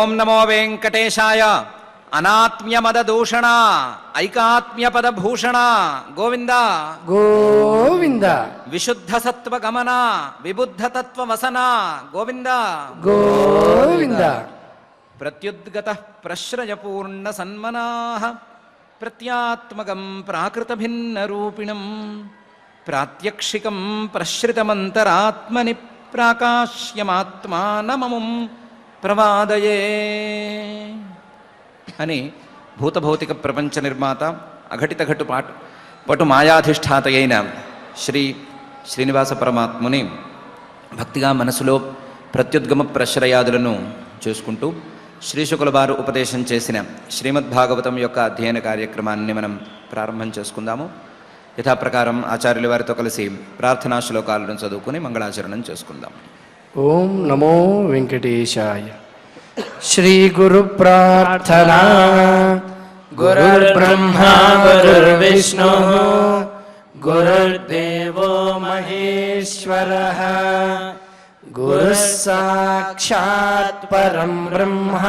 ఓం నమో వెంకటేశాయ. అనాత్మ్యమదూషణ ఐకాత్మ్యపదభూషణ గోవింద గోవింద. విశుద్ధ సత్వగమన విబుద్ధతత్వవసన గోవింద గోవింద. ప్రత్యుద్గత ప్రశ్రయపూర్ణ సన్మనాః ప్రత్యాత్మకం ప్రాకృతభిన్నరూపిణం ప్రాత్యక్షికం ప్రశ్రితమంతరాత్మని ప్రాకాశ్యమాత్మానమముం ప్రవాదయే అని భూతభౌతిక ప్రపంచ నిర్మాత అఘటిత ఘటు పటు మాయాధిష్ఠాత అయిన శ్రీనివాస పరమాత్ముని భక్తిగా మనసులో ప్రత్యుద్గమ ప్రశ్రయాదులను చూసుకుంటూ శ్రీశుకుల వారు ఉపదేశం చేసిన శ్రీమద్భాగవతం యొక్క అధ్యయన కార్యక్రమాన్ని మనం ప్రారంభం చేసుకుందాము. యథాప్రకారం ఆచార్యుల వారితో కలిసి ప్రార్థనా శ్లోకాలను చదువుకుని మంగళాచరణం చేసుకుందాం. ఓం నమో వెంకటేశాయ. శ్రీ గురు ప్రార్థనా. గురుర్బ్రహ్మా గురుర్విష్ణు గురుర్దేవో మహేశ్వరః. గురుః సాక్షాత్ పరం బ్రహ్మ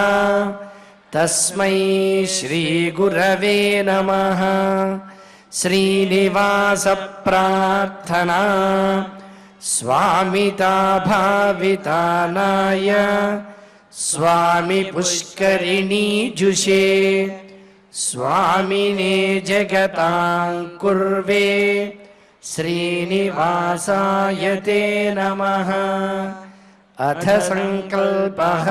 తస్మై శ్రీ గురవే నమః. శ్రీనివాస ప్రార్థనా. స్వామితా భావితానాయ స్వామి పుష్కరిణీ జుషే స్వామినే జగతాం కుర్వే శ్రీనివాసాయ తే నమః. అథ సంకల్పః.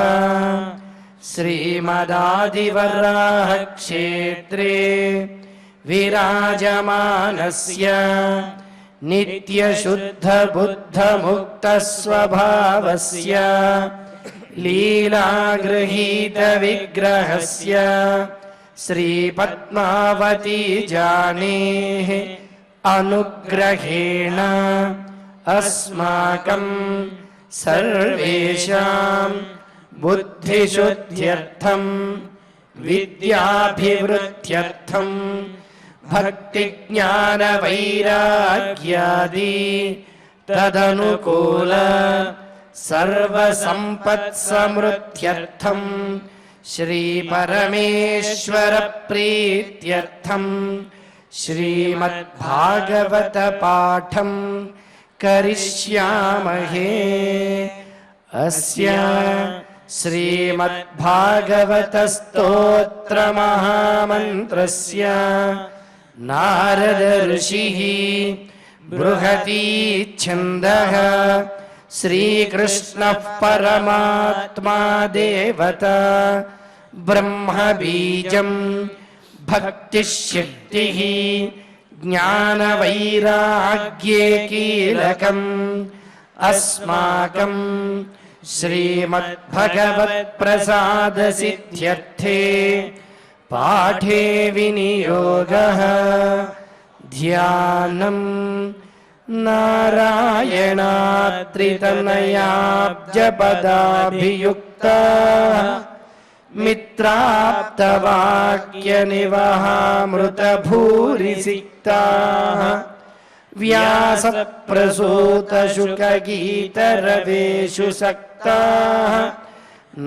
శ్రీమదాదివరాహ క్షేత్రే విరాజమానస్య నిత్యశుద్ధబుద్ధముక్తస్వభావస్య లీలాగృహీతవిగ్రహస్య శ్రీపద్మావతీ జానేః అనుగ్రహేణ అస్మాకం సర్వేషాం బుద్ధిశుద్ధ్యర్థం విద్యాభివృద్ధ్యర్థం భక్తి జ్ఞాన వైరాగ్యాది తదనుకూల సర్వసంపత్సమృద్ధ్యర్థం శ్రీ పరమేశ్వర ప్రీత్యర్థం శ్రీమద్భాగవత పాఠం కరిష్యామహే. అస్య శ్రీమద్భాగవత స్తోత్ర మహామంత్రస్య నారద ఋషిః బృహతీ ఛందః. శ్రీకృష్ణః పరమాత్మా దేవత బ్రహ్మ బీజం భక్తిశక్తిః జ్ఞాన వైరాగ్యే కీలకం. అస్మాకం శ్రీమద్భగవత్ప్రసాద సిద్ధ్యర్థే పాఠే వినియోగః. ధ్యానం నారాయణాత్రితనయాబ్జపదాభియుక్తః మిత్రాప్తవాక్యనివహామృతభూరిసిక్తాః. వ్యాసప్రసూతశుకగీతరవేషు సక్తాః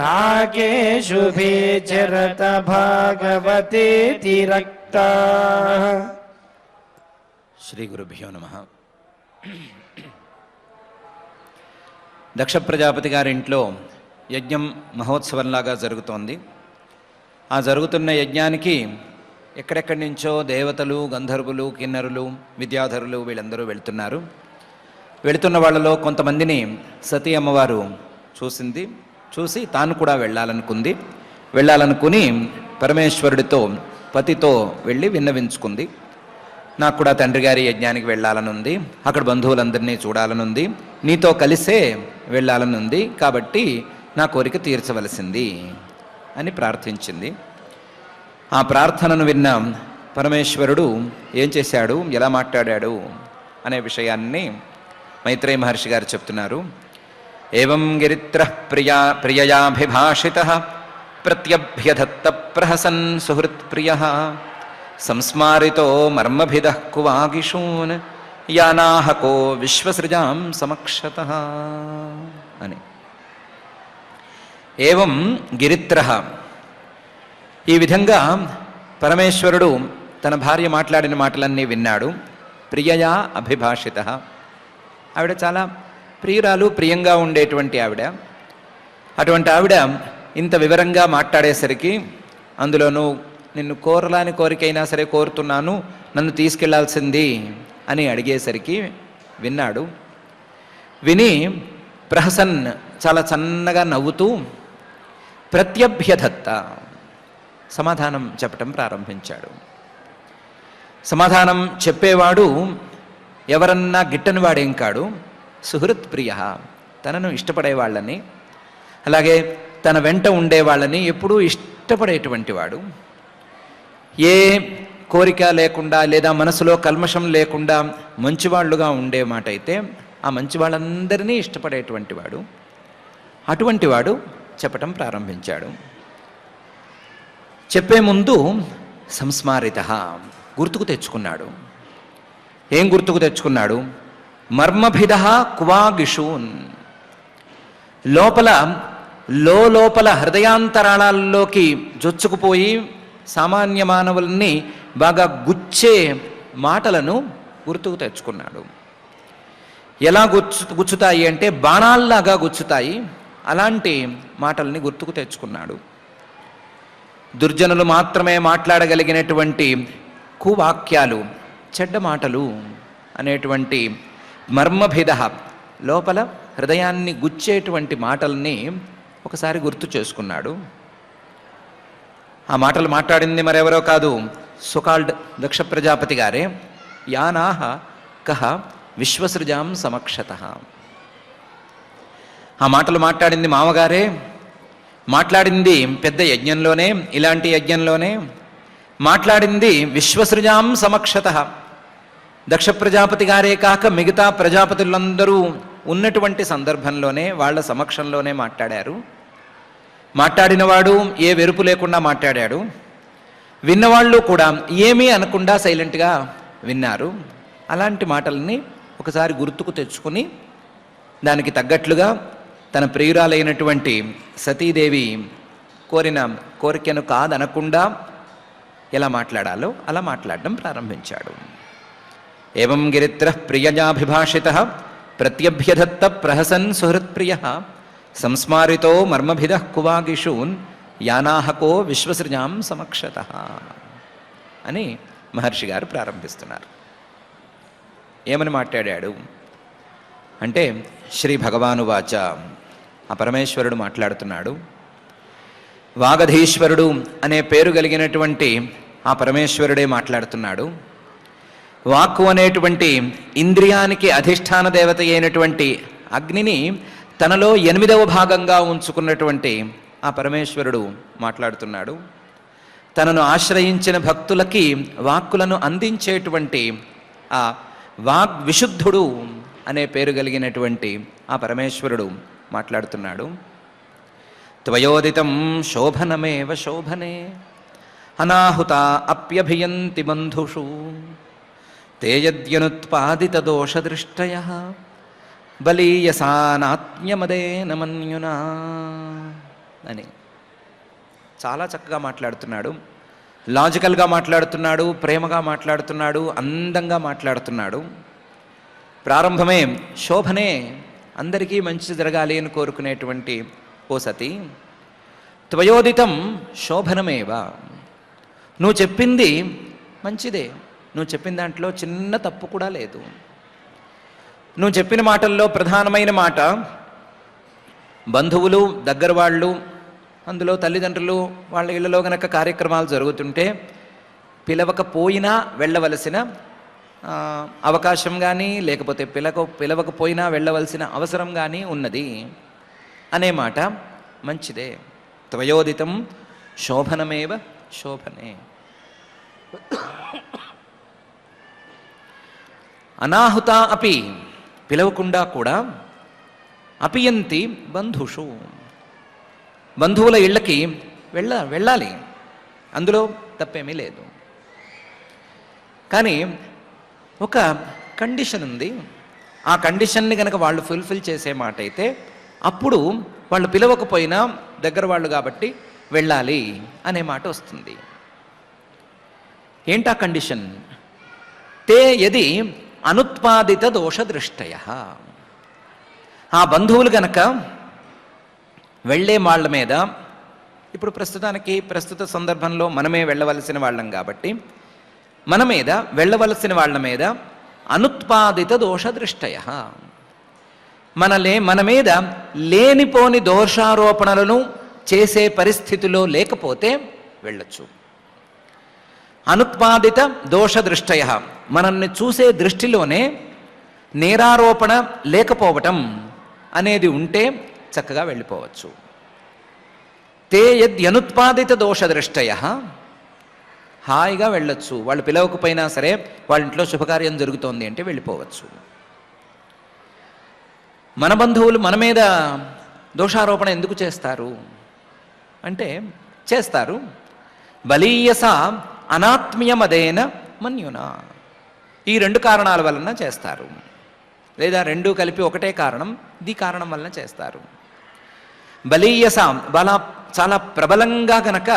నాకేషు భేచరత భాగవతేతి రక్తాః. శ్రీ గురుభ్యో నమః. దక్ష ప్రజాపతి గారింట్లో యజ్ఞం మహోత్సవంలాగా జరుగుతోంది. ఆ జరుగుతున్న యజ్ఞానికి ఎక్కడెక్కడి నుంచో దేవతలు, గంధర్వులు, కిన్నరులు, విద్యాధరులు వీళ్ళందరూ వెళుతున్నారు. వెళుతున్న వాళ్ళలో కొంతమందిని సతీ అమ్మవారు చూసి తాను కూడా వెళ్ళాలనుకుని పరమేశ్వరుడితో పతితో వెళ్ళి విన్నవించుకుంది. నాకు కూడా తండ్రి గారి యజ్ఞానికి వెళ్ళాలనుంది, అక్కడ బంధువులందరినీ చూడాలనుంది, నీతో కలిసే వెళ్ళాలనుంది, కాబట్టి నా కోరిక తీర్చవలసింది అని ప్రార్థించింది. ఆ ప్రార్థనను విన్న పరమేశ్వరుడు ఏం చేశాడు, ఎలా మాట్లాడాడు అనే విషయాన్ని మైత్రేయ మహర్షి గారు చెప్తున్నారు. ఏవం గిరిత్రః ప్రియయాభిభాషితః ప్రత్యభ్యధత్త ప్రహసన్ సుహృత్ప్రియః సంస్మారితో మర్మభిదః కువాగిషూన్ యానాహకో విశ్వసృజాం సమక్షతః అని. ఏవం గిరిత్రః. ఈ విధంగా పరమేశ్వరుడు తన భార్య మాట్లాడిన మాటలన్నీ విన్నాడు. ప్రియయా అభిభాషితః. ఆవిడ చాలా ప్రియురాలు, ప్రియంగా ఉండేటువంటి ఆవిడ. అటువంటి ఆవిడ ఇంత వివరంగా మాట్లాడేసరికి, అందులోనూ నిన్ను కోరలాని కోరికైనా సరే కోరుతున్నాను, నన్ను తీసుకెళ్లాల్సింది అని అడిగేసరికి విన్నాడు. విని ప్రహసన్, చాలా సన్నగా నవ్వుతూ, ప్రత్యభ్యదత్త, సమాధానం చెప్పటం ప్రారంభించాడు. సమాధానం చెప్పేవాడు ఎవరన్నా గిట్టని వాడేం కాడు. సుహృత్ ప్రియ, తనను ఇష్టపడేవాళ్ళని, అలాగే తన వెంట ఉండేవాళ్ళని ఎప్పుడూ ఇష్టపడేటువంటి వాడు. ఏ కోరిక లేకుండా లేదా మనసులో కల్మషం లేకుండా మంచివాళ్ళుగా ఉండే మాట అయితే ఆ మంచి వాళ్ళందరినీ ఇష్టపడేటువంటి వాడు. అటువంటి వాడు చెప్పటం ప్రారంభించాడు. చెప్పే ముందు సంస్మారిత, గుర్తుకు తెచ్చుకున్నాడు. ఏం గుర్తుకు తెచ్చుకున్నాడు? మర్మభిద కువాగిషూన్. లోపల హృదయాంతరాళాల్లోకి జొచ్చుకుపోయి సామాన్య మానవుల్ని బాగా గుచ్చే మాటలను గుర్తుకు తెచ్చుకున్నాడు. ఎలా గుచ్చుతాయి అంటే బాణాల్లాగా గుచ్చుతాయి. అలాంటి మాటల్ని గుర్తుకు తెచ్చుకున్నాడు. దుర్జనులు మాత్రమే మాట్లాడగలిగినటువంటి కువాక్యాలు, చెడ్డ మాటలు అనేటువంటి మర్మభేద, లోపల హృదయాన్ని గుచ్చేటువంటి మాటల్ని ఒకసారి గుర్తు చేసుకున్నాడు. ఆ మాటలు మాట్లాడింది మరెవరో కాదు, సోకాల్డ్ దక్ష ప్రజాపతి గారే. యానాహ కహ విశ్వసృజాం సమక్షతః. ఆ మాటలు మాట్లాడింది మామగారే, మాట్లాడింది పెద్ద యజ్ఞంలోనే, ఇలాంటి యజ్ఞంలోనే మాట్లాడింది విశ్వసృజాం సమక్షతః. దక్ష ప్రజాపతి గారే కాక మిగతా ప్రజాపతులందరూ ఉన్నటువంటి సందర్భంలోనే, వాళ్ళ సమక్షంలోనే మాట్లాడారు. మాట్లాడినవాడు ఏ వెరుపు లేకుండా మాట్లాడాడు. విన్నవాళ్ళు కూడా ఏమీ అనకుండా సైలెంట్గా విన్నారు. అలాంటి మాటల్ని ఒకసారి గుర్తుకు తెచ్చుకుని దానికి తగ్గట్లుగా తన ప్రియురాలైనటువంటి సతీదేవి కోరిన కోరికను కాదనకుండా ఎలా మాట్లాడాలో అలా మాట్లాడడం ప్రారంభించాడు. ఏవం గిరిత్రః ప్రియజాభిభాషితః ప్రత్యభ్యదత్త ప్రహసన్ సుహృత్ప్రియ సంస్మారితో మర్మభిదః కువాగిషూన్ యానాహకో విశ్వసృజాం సమక్షతః అని మహర్షి గారు ప్రారంభిస్తున్నారు. ఏమని మాట్లాడాడు అంటే, శ్రీ భగవానువాచ, ఆ పరమేశ్వరుడు మాట్లాడుతున్నాడు. వాగధీశ్వరుడు అనే పేరు కలిగినటువంటి ఆ పరమేశ్వరుడే మాట్లాడుతున్నాడు. వాక్కు అనేటువంటి ఇంద్రియానికి అధిష్టాన దేవత అయినటువంటి అగ్నిని తనలో 8వ భాగంగా ఉంచుకున్నటువంటి ఆ పరమేశ్వరుడు మాట్లాడుతున్నాడు. తనను ఆశ్రయించిన భక్తులకి వాక్కులను అందించేటువంటి ఆ వాగ్విశుద్ధుడు అనే పేరు కలిగినటువంటి ఆ పరమేశ్వరుడు మాట్లాడుతున్నాడు. త్వయోదితం శోభనమేవ శోభనే అనాహుత అప్యభియంతి బంధుషు తేయద్యనుత్పాదిత దోషదృష్టయ బలీయసానాత్మ్యమదేన మన్యునా అని చాలా చక్కగా మాట్లాడుతున్నాడు. లాజికల్గా మాట్లాడుతున్నాడు, ప్రేమగా మాట్లాడుతున్నాడు, అందంగా మాట్లాడుతున్నాడు. ప్రారంభమే శోభనే, అందరికీ మంచి జరగాలి అని కోరుకునేటువంటి ఓ సతి, త్వయోదితం శోభనమేవ, నువ్వు చెప్పింది మంచిదే, నువ్వు చెప్పిన దాంట్లో చిన్న తప్పు కూడా లేదు. నువ్వు చెప్పిన మాటల్లో ప్రధానమైన మాట, బంధువులు, దగ్గర వాళ్ళు, అందులో తల్లిదండ్రులు వాళ్ళ ఇళ్లలో గనక కార్యక్రమాలు జరుగుతుంటే పిలవకపోయినా వెళ్ళవలసిన అవకాశం కానీ, లేకపోతే పిలవకపోయినా వెళ్ళవలసిన అవసరం కానీ ఉన్నది అనే మాట మంచిదే. త్వయోదితం శోభనమేవ శోభనే. అనాహుత అపి, పిలవకుండా కూడా, అపియంతి బంధుషు, బంధువుల ఇళ్ళకి వెళ్ళాలి, అందులో తప్పేమీ లేదు. కానీ ఒక కండిషన్ ఉంది. ఆ కండిషన్ని కనుక వాళ్ళు ఫుల్ఫిల్ చేసే మాట అయితే అప్పుడు వాళ్ళు పిలవకపోయినా దగ్గర వాళ్ళు కాబట్టి వెళ్ళాలి అనే మాట వస్తుంది. ఏంటా కండిషన్? తే యది అనుత్పాదిత దోషదృష్టయ. ఆ బంధువులు గనక వెళ్ళే వాళ్ళ మీద, ఇప్పుడు ప్రస్తుత సందర్భంలో మనమే వెళ్ళవలసిన వాళ్ళం కాబట్టి మన మీద వెళ్ళవలసిన వాళ్ళ మీద అనుత్పాదిత దోషదృష్టయ, మన మీద లేనిపోని దోషారోపణలను చేసే పరిస్థితిలో లేకపోతే వెళ్ళొచ్చు. అనుత్పాదిత దోషదృష్టయ, మనల్ని చూసే దృష్టిలోనే నేరారోపణ లేకపోవటం అనేది ఉంటే చక్కగా వెళ్ళిపోవచ్చు. తే యద్యనుత్పాదిత దోషదృష్టయ, హాయిగా వెళ్ళొచ్చు. వాళ్ళు పిలవకపోయినా సరే వాళ్ళ ఇంట్లో శుభకార్యం జరుగుతోంది అంటే వెళ్ళిపోవచ్చు. మన బంధువులు మన మీద దోషారోపణ ఎందుకు చేస్తారు అంటే చేస్తారు. బలీయస అనాత్మీయమదేన మన్యునా, ఈ రెండు కారణాల వలన చేస్తారు. లేదా రెండూ కలిపి ఒకటే కారణం, ఈ కారణం వలన చేస్తారు. బలీయస చాలా ప్రబలంగా గనక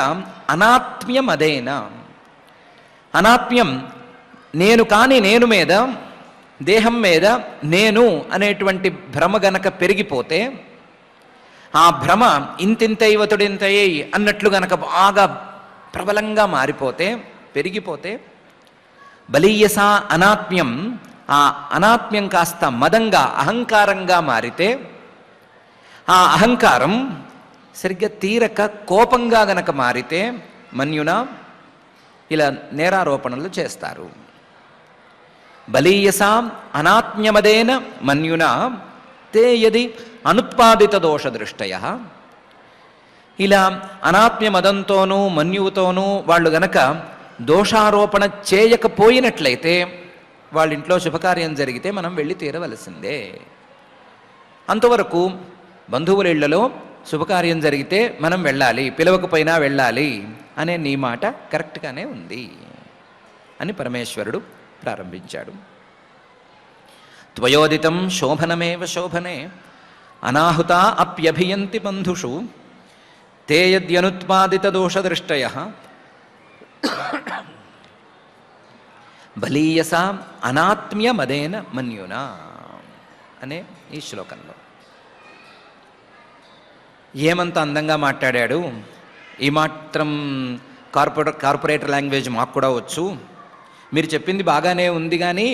అనాత్మ్యమదేన, అనాత్మ్యం నేను కాని నేను మీద, దేహం మీద నేను అనేటువంటి భ్రమ గనక పెరిగిపోతే, ఆ భ్రమ ఇంతింతైవతుడింతయ్యై అన్నట్లు గనక బాగా ప్రబలంగా మారిపోతే, పెరిగిపోతే, బలీయస అనాత్మ్యం, ఆ అనాత్మ్యం కాస్త మదంగా అహంకారంగా మారితే, ఆ అహంకారం సరిగ్గా తీరక కోపంగా గనక మారితే మన్యున ఇలా నేరారోపణలు చేస్తారు. బలీయస అనాత్మ్యమదేన మన్యున తే యది అనుత్పాదిత దోషదృష్టయ, ఇలా అనాత్మ్యమదంతోనూ మన్యువుతోనూ వాళ్ళు గనక దోషారోపణ చేయకపోయినట్లయితే వాళ్ళ ఇంట్లో శుభకార్యం జరిగితే మనం వెళ్ళి తీరవలసిందే. అంతవరకు బంధువుల ఇళ్లలో శుభకార్యం జరిగితే మనం వెళ్ళాలి, పిలవకపోయినా వెళ్ళాలి అనే నీ మాట కరెక్ట్గానే ఉంది అని పరమేశ్వరుడు ప్రారంభించాడు. త్వయోదితం శోభనమేవ శోభనే అనాహుత అప్యభియంతి బంధుషు తే యద్యనుత్పాదిత దోషదృష్టయ బలీయస అనాత్మ్యమదేన మన్యునా అనే ఈ శ్లోకంలో ఏమంత అందంగా మాట్లాడాడు. ఈ మాత్రం కార్పొరేటర్ లాంగ్వేజ్ మాకు కూడా వచ్చు, మీరు చెప్పింది బాగానే ఉంది కానీ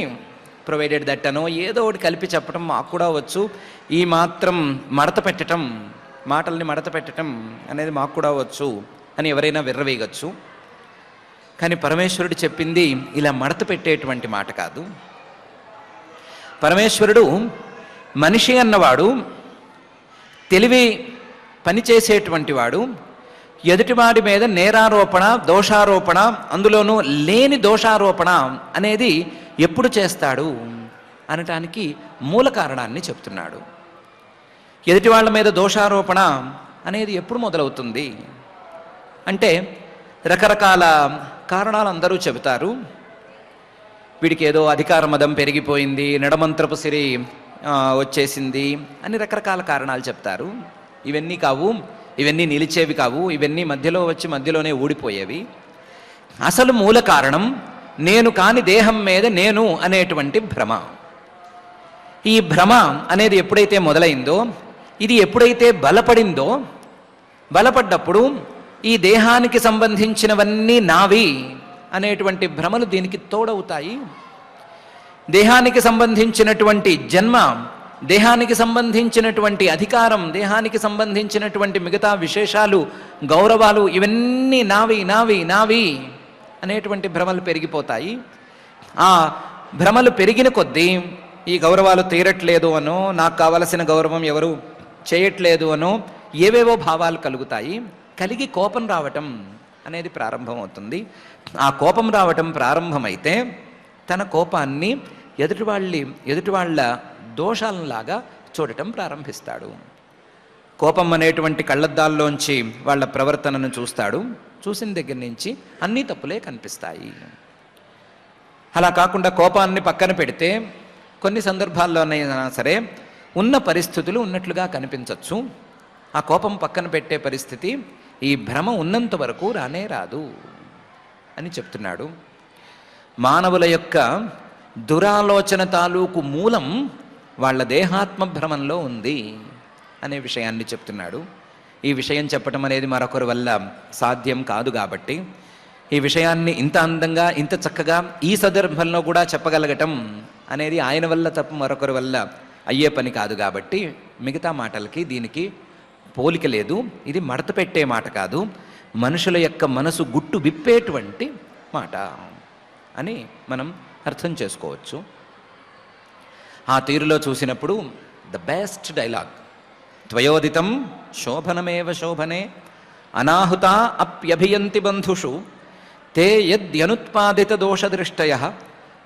ప్రొవైడెడ్ దట్ అనో ఏదో ఒకటి కలిపి చెప్పడం మాకు కూడా వచ్చు, ఈ మాత్రం మడత పెట్టడం, మాటల్ని మడత పెట్టడం అనేది మాకు కూడా వచ్చు అని ఎవరైనా విర్రవేయగచ్చు. కానీ పరమేశ్వరుడు చెప్పింది ఇలా మడత పెట్టేటువంటి మాట కాదు. పరమేశ్వరుడు మనిషి అన్నవాడు తెలివి పనిచేసేటువంటి వాడు, ఎదుటివాడి మీద నేరారోపణ దోషారోపణ, అందులోనూ లేని దోషారోపణ అనేది ఎప్పుడు చేస్తాడు అనటానికి మూల కారణాన్ని చెప్తున్నాడు. ఎదుటి వాళ్ళ మీద దోషారోపణ అనేది ఎప్పుడు మొదలవుతుంది అంటే రకరకాల కారణాలు అందరూ చెబుతారు. వీడికి ఏదో అధికార మదం పెరిగిపోయింది, నడమంత్రపు సిరి వచ్చేసింది అని రకరకాల కారణాలు చెప్తారు. ఇవన్నీ కావు, ఇవన్నీ నిలిచేవి కావు, ఇవన్నీ మధ్యలో వచ్చి మధ్యలోనే ఊడిపోయేవి. అసలు మూల కారణం నేను కాని దేహం మీద నేను అనేటువంటి భ్రమ. ఈ భ్రమ అనేది ఎప్పుడైతే మొదలైందో, ఇది ఎప్పుడైతే బలపడిందో, బలపడ్డప్పుడు ఈ దేహానికి సంబంధించినవన్నీ నావి అనేటువంటి భ్రమలు దీనికి తోడవుతాయి. దేహానికి సంబంధించినటువంటి జన్మ, దేహానికి సంబంధించినటువంటి అధికారం, దేహానికి సంబంధించినటువంటి మిగతా విశేషాలు, గౌరవాలు ఇవన్నీ నావి నావి నావి అనేటువంటి భ్రమలు పెరిగిపోతాయి. ఆ భ్రమలు పెరిగిన కొద్దీ ఈ గౌరవాలు తీరట్లేదు అనో, నాకు కావలసిన గౌరవం ఎవరు చేయట్లేదు అనో ఏవేవో భావాలు కలుగుతాయి. కలిగి కోపం రావటం అనేది ప్రారంభమవుతుంది. ఆ కోపం రావటం ప్రారంభమైతే తన కోపాన్ని ఎదుటి వాళ్ళ దోషాలలాగా చూడటం ప్రారంభిస్తాడు. కోపం అనేటువంటి కళ్ళద్దాల్లోంచి వాళ్ళ ప్రవర్తనను చూస్తాడు. చూసిన దగ్గర నుంచి అన్నీ తప్పులే కనిపిస్తాయి. అలా కాకుండా కోపాన్ని పక్కన పెడితే కొన్ని సందర్భాల్లోనైనా సరే ఉన్న పరిస్థితులు ఉన్నట్లుగా కనిపించవచ్చు. ఆ కోపం పక్కన పెట్టే పరిస్థితి ఈ భ్రమ ఉన్నంత వరకు రానే రాదు అని చెప్తున్నాడు. మానవుల యొక్క దురాలోచన తాలూకు మూలం వాళ్ళ దేహాత్మ భ్రమంలో ఉంది అనే విషయాన్ని చెప్తున్నాడు. ఈ విషయం చెప్పటం అనేది మరొకరి వల్ల సాధ్యం కాదు కాబట్టి, ఈ విషయాన్ని ఇంత అందంగా ఇంత చక్కగా ఈ సందర్భంలో కూడా చెప్పగలగటం అనేది ఆయన వల్ల తప్ప మరొకరి వల్ల అయ్యే పని కాదు కాబట్టి మిగతా మాటలకి దీనికి పోలిక లేదు. ఇది మడత పెట్టే మాట కాదు, మనుషుల యొక్క మనసు గుట్టు విప్పేటువంటి మాట అని మనం అర్థం చేసుకోవచ్చు. ఆ తీరులో చూసినప్పుడు ద బెస్ట్ డైలాగ్, త్వయోదితం శోభనమేవ శోభనే అనాహుత అప్యభియంతి బంధుషు తే యద్యనుత్పాదిత దోషదృష్టయ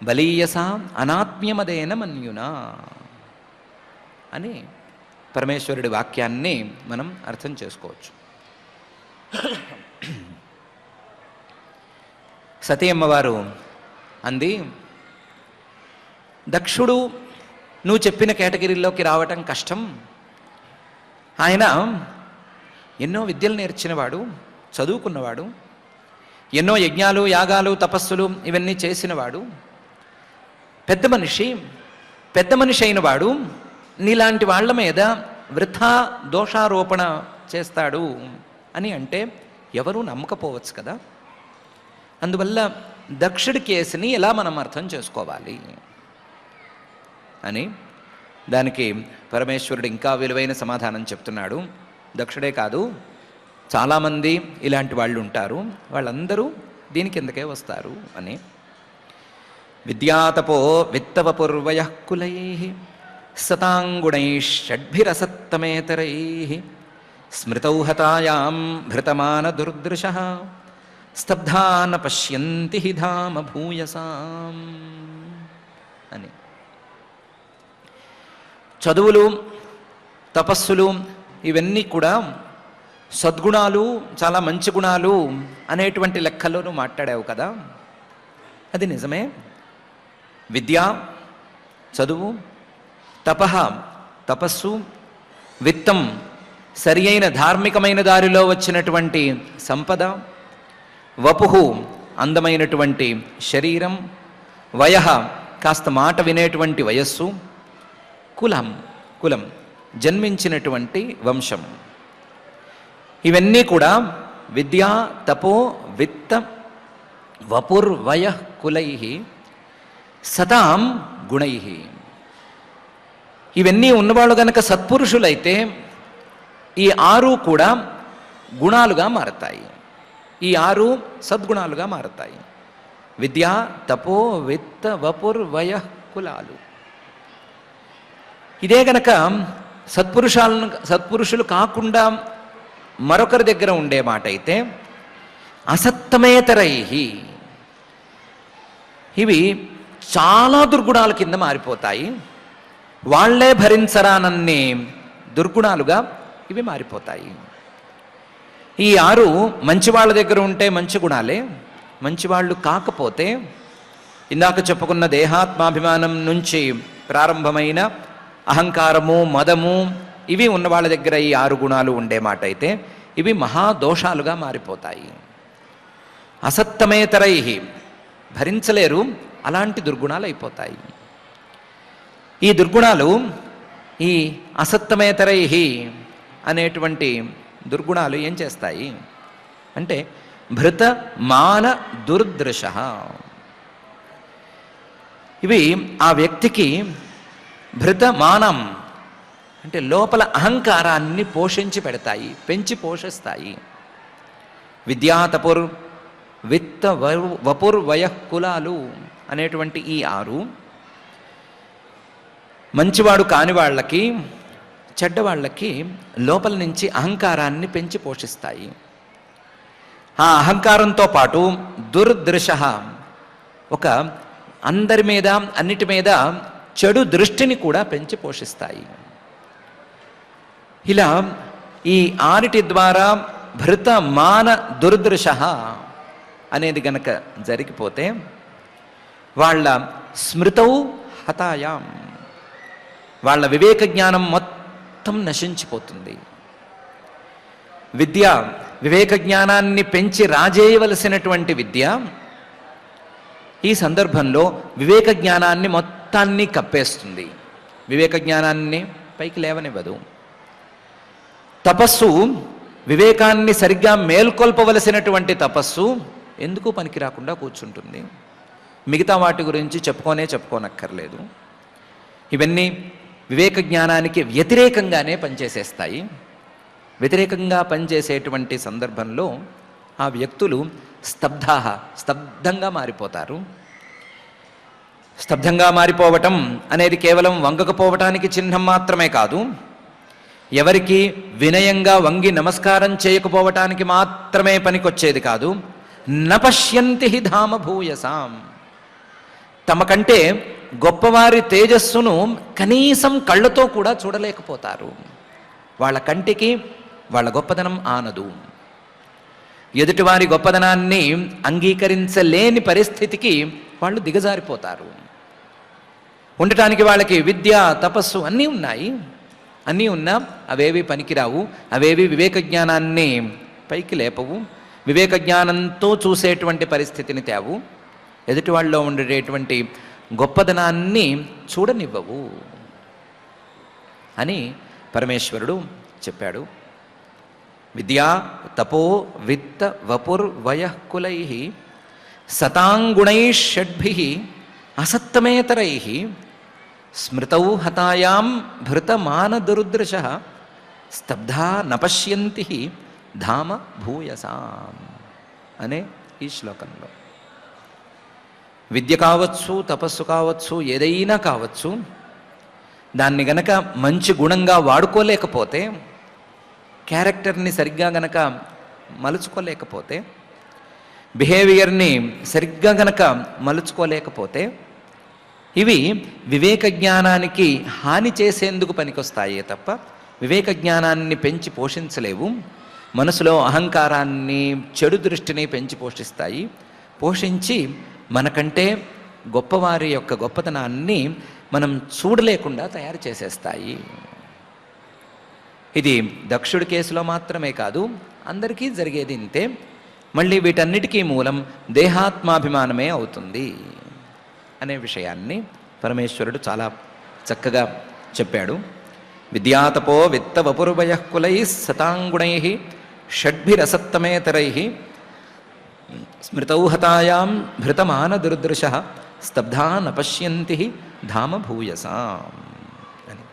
బలీయసా అనాత్మ్యమదేన మన్యునా అని పరమేశ్వరుడి వాక్యాన్ని మనం అర్థం చేసుకోవచ్చు. సతీ అమ్మవారు అంది, దక్షుడు నువ్వు చెప్పిన కేటగిరీలోకి రావటం కష్టం. ఆయన ఎన్నో విద్యలు నేర్చినవాడు, చదువుకున్నవాడు, ఎన్నో యజ్ఞాలు యాగాలు తపస్సులు ఇవన్నీ చేసినవాడు, పెద్ద మనిషి అయినవాడు నీలాంటి వాళ్ళ మీద వృథా దోషారోపణ చేస్తాడు అని అంటే ఎవరూ నమ్మకపోవచ్చు కదా. అందువల్ల దక్షుడి కేసుని ఎలా మనం అర్థం చేసుకోవాలి అని దానికి పరమేశ్వరుడు ఇంకా విలువైన సమాధానం చెప్తున్నాడు. దక్షుడే కాదు, చాలామంది ఇలాంటి వాళ్ళు ఉంటారు, వాళ్ళందరూ దీని కిందకే వస్తారు అని. విద్యాతపో విత్తవపూర్వయః కులైః సతాంగుణైః షడ్భిరసత్తమేతరైః స్మృతౌ హతాయాం భృతమాన దుర్దృశః స్తబ్ధా న పశ్యంతి హి ధామ భూయసాం అని. చదువులు తపస్సులు ఇవన్నీ కూడా సద్గుణాలు, చాలా మంచి గుణాలు అనేటువంటి లెక్కలో నువ్వు మాట్లాడావు కదా, అది నిజమే. విద్య చదువు, తపః తపస్సు, విత్తం సరి అయిన ధార్మికమైన దారిలో వచ్చినటువంటి సంపద, వపుహు అందమైనటువంటి శరీరం, వయః కాస్త మాట వినేటువంటి వయస్సు, కులం జన్మించినటువంటి వంశం, ఇవన్నీ కూడా విద్యా తపో విత్త వపుర్వయః కులైః సతాం గుణైః. ఇవన్నీ ఉన్నవాళ్ళు గనక సత్పురుషులైతే ఈ 6 కూడా గుణాలుగా మారతాయి, ఈ 6 సద్గుణాలుగా మారతాయి. విద్యా తపో విత్త వపుర్వయః కులాలు. ఇదే గనక సత్పురుషులు కాకుండా మరొకరి దగ్గర ఉండే మాట అయితే అసత్తమేతరైః, ఇవి చాలా దుర్గుణాల కింద మారిపోతాయి. వాళ్లే భరించరానన్ని దుర్గుణాలుగా ఇవి మారిపోతాయి. ఈ 6 మంచివాళ్ళ దగ్గర ఉంటే మంచి గుణాలే, మంచివాళ్ళు కాకపోతే ఇందాక చెప్పుకున్న దేహాత్మాభిమానం నుంచి ప్రారంభమైన అహంకారము మదము ఇవి ఉన్న వాళ్ళ దగ్గర ఈ 6 గుణాలు ఉండే మాట అయితే ఇవి మహాదోషాలుగా మారిపోతాయి. అసత్తమేతరైః భరించలేరు, అలాంటి దుర్గుణాలు అయిపోతాయి. ఈ దుర్గుణాలు, ఈ అసత్తమేతరైః అనేటువంటి దుర్గుణాలు ఏం చేస్తాయి అంటే భృత మాన దుర్దృశః, ఇవి ఆ వ్యక్తికి భృతమానం అంటే లోపల అహంకారాన్ని పోషించి పెడతాయి, పెంచి పోషిస్తాయి. విద్యాతపుర్ విత్త వపుర్వయః కులాలు అనేటువంటి ఈ 6 మంచివాడు కాని వాళ్ళకి, చెడ్డవాళ్ళకి లోపల నుంచి అహంకారాన్ని పెంచి పోషిస్తాయి. ఆ అహంకారంతో పాటు దుర్దృశః, ఒక అందరి మీద అన్నిటి మీద చెడు దృష్టిని కూడా పెంచి పోషిస్తాయి. ఇలా ఈ 6 ద్వారా భృత మాన దుర్దృశః అనేది గనక జరిగిపోతే వాళ్ళ స్మృతౌ హతాయాం, వాళ్ళ వివేక జ్ఞానం మొత్తం నశించిపోతుంది. విద్య వివేక జ్ఞానాన్ని పెంచి రాజేయవలసినటువంటి విద్య ఈ సందర్భంలో వివేక జ్ఞానాన్ని మొత్తాన్ని కప్పేస్తుంది, వివేక జ్ఞానాన్ని పైకి లేవనివ్వదు. తపస్సు వివేకాన్ని సరిగ్గా మేల్కొల్పవలసినటువంటి తపస్సు ఎందుకు పనికి రాకుండా కూర్చుంటుంది. మిగతా వాటి గురించి చెప్పుకోనక్కర్లేదు. ఇవన్నీ వివేక జ్ఞానానికి వ్యతిరేకంగానే పనిచేసేస్తాయి. వ్యతిరేకంగా పనిచేసేటువంటి సందర్భంలో ఆ వ్యక్తులు స్తబ్దంగా మారిపోతారు. స్తబ్దంగా మారిపోవటం అనేది కేవలం వంగకపోవటానికి చిహ్నం మాత్రమే కాదు, ఎవరికి వినయంగా వంగి నమస్కారం చేయకపోవటానికి మాత్రమే పనికొచ్చేది కాదు. నపశ్యంతి ధామ భూయసాం, తమ కంటే గొప్పవారి తేజస్సును కనీసం కళ్ళతో కూడా చూడలేకపోతారు. వాళ్ళ కంటికి వాళ్ళ గొప్పదనం ఆనదు. ఎదుటివారి గొప్పదనాన్ని అంగీకరించలేని పరిస్థితికి వాళ్ళు దిగజారిపోతారు. ఉండటానికి వాళ్ళకి విద్య తపస్సు అన్నీ ఉన్నాయి, అన్నీ ఉన్నా అవేవి పనికిరావు, అవేవి వివేక జ్ఞానాన్ని పైకి లేపవు, వివేక జ్ఞానంతో చూసేటువంటి పరిస్థితిని తేవు, ఎదుటి వాళ్ళలో ఉండేటువంటి గొప్పదనాన్ని చూడనివ్వవు అని పరమేశ్వరుడు చెప్పాడు. విద్యా తపో విత్త వపుర్వయఃకులై సతాంగుణై షడ్భిః అసత్తమేతరై స్మృతౌ హతాయాం భృతమానదురుదృశః స్తబ్ధా నపశ్యంతి ధామ భూయసాం అనే ఈ శ్లోకంలో విద్య కావచ్చు, తపస్సు కావచ్చు, ఏదైనా కావచ్చు, దాన్ని గనక మంచి గుణంగా వాడుకోలేకపోతే, క్యారెక్టర్ని సరిగ్గా గనక మలుచుకోలేకపోతే, బిహేవియర్ని సరిగ్గా గనక మలుచుకోలేకపోతే, ఇవి వివేక జ్ఞానానికి హాని చేసేందుకు పనికొస్తాయే తప్ప వివేక జ్ఞానాన్ని పెంచి పోషించలేవు. మనసులో అహంకారాన్ని, చెడు దృష్టిని పెంచి పోషిస్తాయి. పోషించి మనకంటే గొప్పవారి యొక్క గొప్పతనాన్ని మనం చూడలేకుండా తయారు చేసేస్తాయి. ఇది దక్షుడి కేసులో మాత్రమే కాదు, అందరికీ జరిగేది ఇంతే. మళ్ళీ వీటన్నిటికీ మూలం దేహాత్మాభిమానమే అవుతుంది అనే విషయాన్ని పరమేశ్వరుడు చాలా చక్కగా చెప్పాడు. విద్యాతపో విత్త వపుర్వయఃకులై సతాంగుణై షడ్భిరసత్తమేతరై స్మృతౌ హతాయాం భృతమానదుర్దృశః స్తబ్ధా నపశ్యంతి ధామ భూయసాం అని.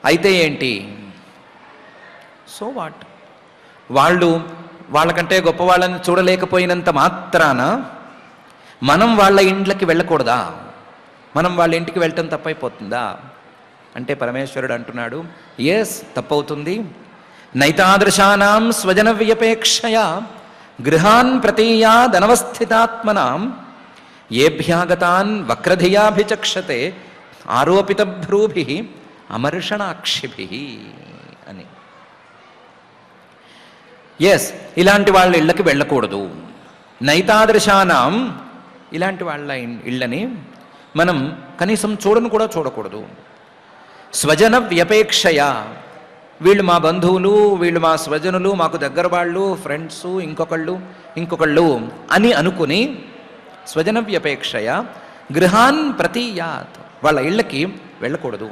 అయితే ఏంటి? So what? వాళ్ళకంటే గొప్ప వాళ్ళని చూడలేకపోయినంత మాత్రాన మనం వాళ్ళ ఇంట్లోకి వెళ్ళకూడదా? మనం వాళ్ళ ఇంటికి వెళ్ళటం తప్పైపోతుందా అంటే పరమేశ్వరుడు అంటున్నాడు, ఎస్, తప్పవుతుంది. నైతాదృశానాం స్వజన వ్యపేక్షయా గృహాన్ ప్రతీయాదనవస్థితాత్మనాం ఏభ్యాగతాన్ వక్రధియాభిచక్షతే ఆరోపిత భ్రూభి అమర్షణాక్షిభి అని. ఎస్, ఇలాంటి వాళ్ళ ఇళ్ళకి వెళ్ళకూడదు. నైతాదృశానాం, ఇలాంటి వాళ్ళ ఇళ్ళని మనం కనీసం చూడకూడదు. స్వజన వ్యపేక్షయ, వీళ్ళు మా బంధువులు, వీళ్ళు మా స్వజనులు, మాకు దగ్గర వాళ్ళు, ఫ్రెండ్స్, ఇంకొకళ్ళు అని అనుకుని స్వజన వ్యపేక్షయ గృహాన్ ప్రతీయాత్, వాళ్ళ ఇళ్ళకి వెళ్ళకూడదు.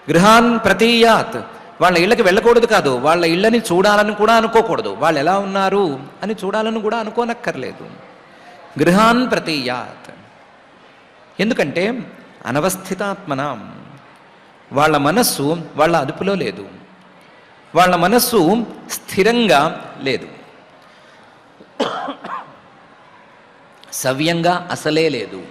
గృహాన్ ప్రతీయాత్, వాళ్ళ ఇళ్ళకి వెళ్ళకూడదు కాదు, వాళ్ళ ఇళ్ళని చూడాలని కూడా అనుకోకూడదు. వాళ్ళు ఎలా ఉన్నారు అని చూడాలని కూడా అనుకోనక్కర్లేదు. గృహాన్ ప్రతీయాత్, ఎందుకంటే అనవస్థితాత్మనాం, వాళ్ళ మనస్సు వాళ్ళ అదుపులో లేదు, వాళ్ళ మనస్సు స్థిరంగా లేదు, సవ్యంగా అసలే లేదు.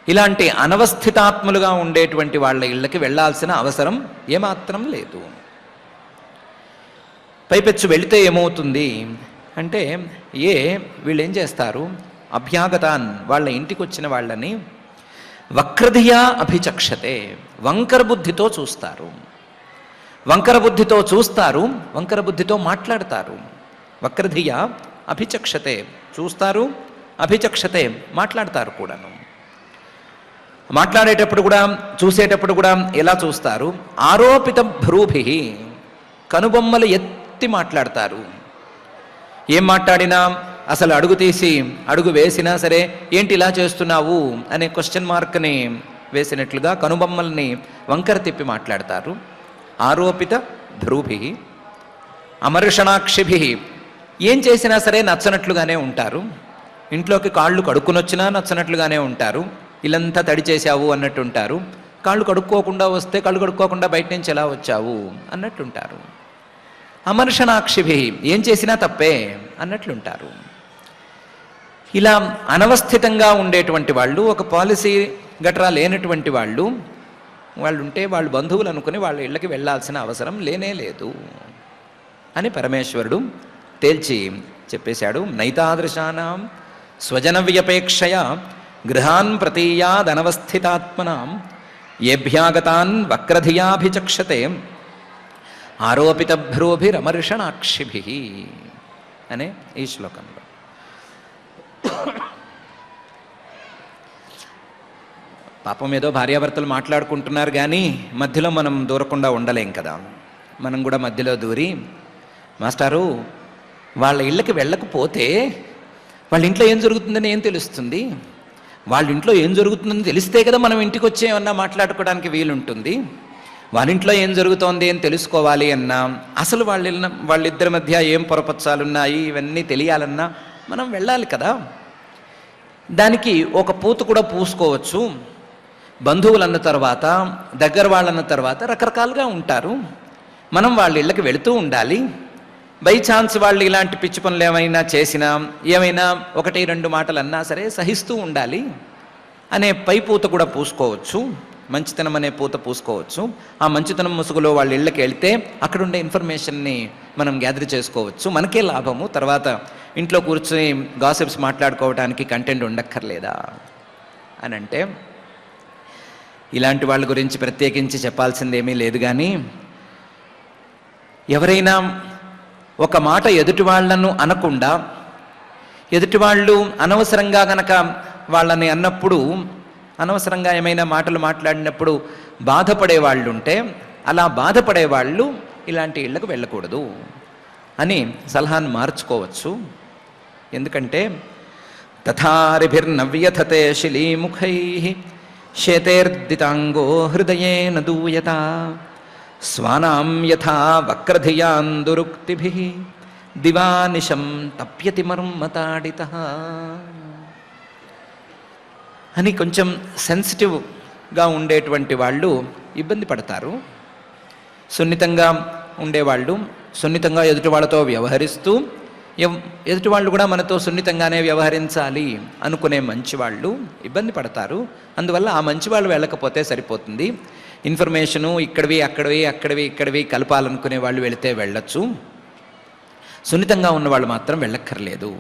ఇలాంటి అనవస్థితాత్ములుగా ఉండేటువంటి వాళ్ళ ఇళ్ళకి వెళ్ళాల్సిన అవసరం ఏమాత్రం లేదు. పైపెచ్చు వెళితే ఏమవుతుంది అంటే, వీళ్ళు ఏం చేస్తారు, అభ్యాగతాన్, వాళ్ళ ఇంటికి వచ్చిన వాళ్ళని వక్రధియా అభిచక్షతే, వంకర బుద్ధితో చూస్తారు, వంకర బుద్ధితో మాట్లాడతారు. వక్రధియా అభిచక్షతే, చూస్తారు, అభిచక్షతే, మాట్లాడతారు కూడాను. మాట్లాడేటప్పుడు కూడా, చూసేటప్పుడు కూడా ఎలా చూస్తారు, ఆరోపిత భ్రూభి, కనుబొమ్మలు ఎత్తి మాట్లాడతారు. ఏం మాట్లాడినా అసలు అడుగు తీసి అడుగు వేసినా సరే ఏంటి ఇలా చేస్తున్నావు అనే క్వశ్చన్ మార్క్ని వేసినట్లుగా కనుబొమ్మల్ని వంకర తిప్పి మాట్లాడతారు. ఆరోపిత భ్రూభి అమర్షణాక్షిభి, ఏం చేసినా సరే నచ్చనట్లుగానే ఉంటారు. ఇంట్లోకి కాళ్ళు కడుక్కునొచ్చినా నచ్చనట్లుగానే ఉంటారు. ఇల్లంతా తడి చేశావు అన్నట్టు ఉంటారు. కాళ్ళు కడుక్కోకుండా వస్తే కళ్ళు కడుక్కోకుండా బయట నుంచి ఎలా వచ్చావు అన్నట్టుంటారు. అమర్షణాక్షిభి, ఏం చేసినా తప్పే అన్నట్లుంటారు. ఇలా అనవస్థితంగా ఉండేటువంటి వాళ్ళు, ఒక పాలసీ గట్రా లేనటువంటి వాళ్ళు ఉంటే వాళ్ళు బంధువులు అనుకుని వాళ్ళ ఇళ్ళకి వెళ్ళాల్సిన అవసరం లేనే లేదు అని పరమేశ్వరుడు తేల్చి చెప్పేశాడు. నైతాదృశానాం స్వజన వ్యపేక్షయ గృహాన్ ప్రతీయాదనవస్థితాత్మనాం ఏభ్యాగతాన్ వక్రధియాభిచక్షతే ఆరోపితభ్రోభిరమర్షణాక్షిభి అనే ఈ శ్లోకంలో. పాపం ఏదో భార్యాభర్తలు మాట్లాడుకుంటున్నారు కానీ మధ్యలో మనం దూరకుండా ఉండలేం కదా. మనం కూడా మధ్యలో దూరి, మాస్టారు వాళ్ళ ఇళ్ళకి వెళ్ళకపోతే వాళ్ళ ఇంట్లో ఏం జరుగుతుందని ఏం తెలుస్తుంది? వాళ్ళ ఇంట్లో ఏం జరుగుతుందని తెలిస్తే కదా మనం ఇంటికి వచ్చి ఏమన్నా మాట్లాడుకోవడానికి వీలుంటుంది. వాళ్ళ ఇంట్లో ఏం జరుగుతోంది అని తెలుసుకోవాలి అన్నా, అసలు వాళ్ళిద్దరి మధ్య ఏం పొరపచ్చాలున్నాయి ఇవన్నీ తెలియాలన్నా మనం వెళ్ళాలి కదా. దానికి ఒక పూత కూడా పూసుకోవచ్చు. బంధువులు అన్న తర్వాత, దగ్గర వాళ్ళన్న తర్వాత రకరకాలుగా ఉంటారు. మనం వాళ్ళ ఇళ్ళకి వెళుతూ ఉండాలి. బై ఛాన్స్ వాళ్ళు ఇలాంటి పిచ్చి పనులు ఏమైనా చేసినా, ఏమైనా 1-2 మాటలు అన్నా సరే సహిస్తూ ఉండాలి అనే పై పూత కూడా పూసుకోవచ్చు. మంచితనం అనే పూత పూసుకోవచ్చు. ఆ మంచితనం ముసుగులో వాళ్ళ ఇళ్ళకి వెళ్తే అక్కడుండే ఇన్ఫర్మేషన్ని మనం గ్యాదర్ చేసుకోవచ్చు. మనకే లాభము. తర్వాత ఇంట్లో కూర్చొని గాసిప్స్ మాట్లాడుకోవడానికి కంటెంట్ ఉండక్కర్లేదా అని అంటే, ఇలాంటి వాళ్ళ గురించి ప్రత్యేకించి చెప్పాల్సిందేమీ లేదు. కానీ ఎవరైనా ఒక మాట ఎదుటి వాళ్లను అనకుండా, ఎదుటి వాళ్ళు అనవసరంగా గనక వాళ్ళని అన్నప్పుడు, అనవసరంగా ఏమైనా మాటలు మాట్లాడినప్పుడు బాధపడే వాళ్ళు ఉంటే, అలా బాధపడే వాళ్ళు ఇలాంటి ఇళ్లకు వెళ్ళకూడదు అని సలహాను మార్చుకోవచ్చు. ఎందుకంటే తథారిభిర్నవ్యథతే శిలీముఖైః శేతేర్దితాంగో హృదయేన దూయత స్వానాం యథా వక్రధియాందురుక్తిభిః దివానిశం తప్యతి మర్మతాడితః అని కొంచెం సెన్సిటివ్గా ఉండేటువంటి వాళ్ళు ఇబ్బంది పడతారు. సున్నితంగా ఉండేవాళ్ళు, సున్నితంగా ఎదుటి వాళ్ళతో వ్యవహరిస్తూ, ఎదుటి వాళ్ళు కూడా మనతో సున్నితంగానే వ్యవహరించాలి అనుకునే మంచివాళ్ళు ఇబ్బంది పడతారు. అందువల్ల ఆ మంచివాళ్ళు వెళ్ళకపోతే సరిపోతుంది. ఇన్ఫర్మేషను ఇక్కడివి కలపాలనుకునే వాళ్ళు వెళితే వెళ్ళొచ్చు. సున్నితంగా ఉన్నవాళ్ళు మాత్రం వెళ్ళక్కర్లేదు.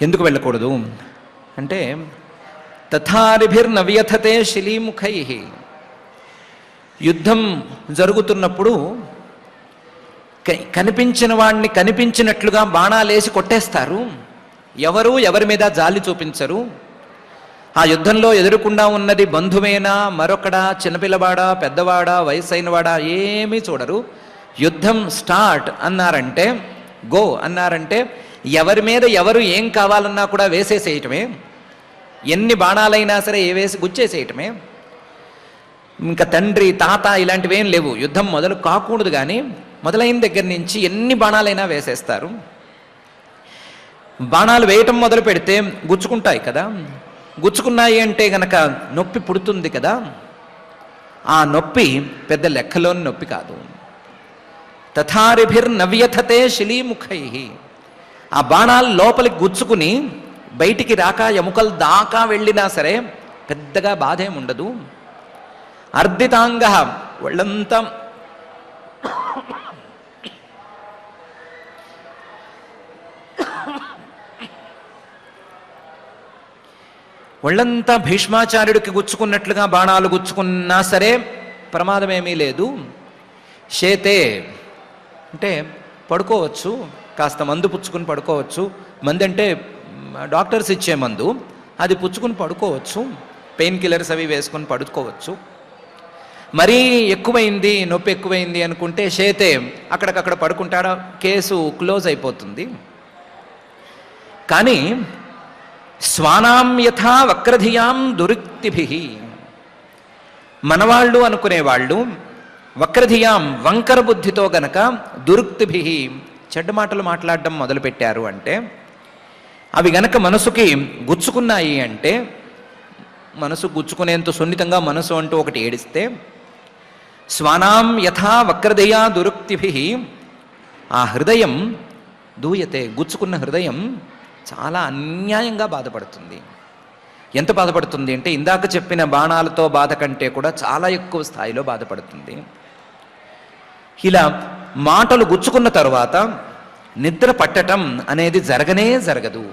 ఎందుకు వెళ్ళకూడదు అంటే, తథారిభిర్నవ్యథతే శిలీముఖైః, యుద్ధం జరుగుతున్నప్పుడు కనిపించిన వాడిని కనిపించినట్లుగా బాణాలేసి కొట్టేస్తారు. ఎవరి మీద జాలి చూపించరు. ఆ యుద్ధంలో ఎదురుకుండా ఉన్నది బంధువేనా, మరొకడా, చిన్నపిల్లవాడా, పెద్దవాడా, వయసైనవాడా ఏమీ చూడరు. యుద్ధం స్టార్ట్ అన్నారంటే, గో అన్నారంటే ఎవరి మీద ఎవరు ఏం కావాలన్నా కూడా వేసేసేయటమే. ఎన్ని బాణాలైనా సరే వేసి గుచ్చేసేయటమే. ఇంకా తండ్రి తాత ఇలాంటివేం లేవు. యుద్ధం మొదలు కాకూడదు కానీ మొదలైన దగ్గర నుంచి ఎన్ని బాణాలైనా వేసేస్తారు. బాణాలు వేయటం మొదలు పెడితే గుచ్చుకుంటాయి కదా. గుచ్చుకున్నాయి అంటే గనక నొప్పి పుడుతుంది కదా. ఆ నొప్పి పెద్ద లెక్కలోని నొప్పి కాదు. తథారిభిర్నవ్యథతే శిలీముఖైః, ఆ బాణాలు లోపలికి గుచ్చుకుని బయటికి రాక ఎముకలు దాకా వెళ్ళినా సరే పెద్దగా బాధేం ఉండదు. అర్ధితాంగ, ఒళ్ళంతా ఒళ్ళంతా భీష్మాచార్యుడికి గుచ్చుకున్నట్లుగా బాణాలు గుచ్చుకున్నా సరే ప్రమాదమేమీ లేదు. శేతే అంటే పడుకోవచ్చు, కాస్త మందు పుచ్చుకుని పడుకోవచ్చు. మందు అంటే డాక్టర్స్ ఇచ్చే మందు, అది పుచ్చుకుని పడుకోవచ్చు. పెయిన్ కిల్లర్స్ అవి వేసుకొని పడుకోవచ్చు. మరీ ఎక్కువైంది, నొప్పి ఎక్కువైంది అనుకుంటే చేతే అక్కడికక్కడ పడుకుంటాడా, కేసు క్లోజ్ అయిపోతుంది. కానీ స్వానాం యథా వక్రధియాం దురుక్తిభి, మనవాళ్ళు అనుకునేవాళ్ళు వక్రధియాం వంకర బుద్ధితో గనక దురుక్తిభి చెడ్డ మాటలు మాట్లాడడం మొదలుపెట్టారు అంటే, అవి గనక మనసుకి గుచ్చుకున్నాయి అంటే, మనసు గుచ్చుకునేంత సున్నితంగా మనసు అంటూ ఒకటి ఏడిస్తే, స్వానాం యథా వక్రధియా దురుక్తిభి, ఆ హృదయం దూయతే, గుచ్చుకున్న హృదయం చాలా అన్యాయంగా బాధపడుతుంది. ఎంత బాధపడుతుంది అంటే, ఇందాక చెప్పిన బాణాలతో బాధ కంటే కూడా చాలా ఎక్కువ స్థాయిలో బాధపడుతుంది. ఇలా మాటలు గుచ్చుకున్న తరువాత నిద్ర పట్టటం అనేది జరగనే జరగదు.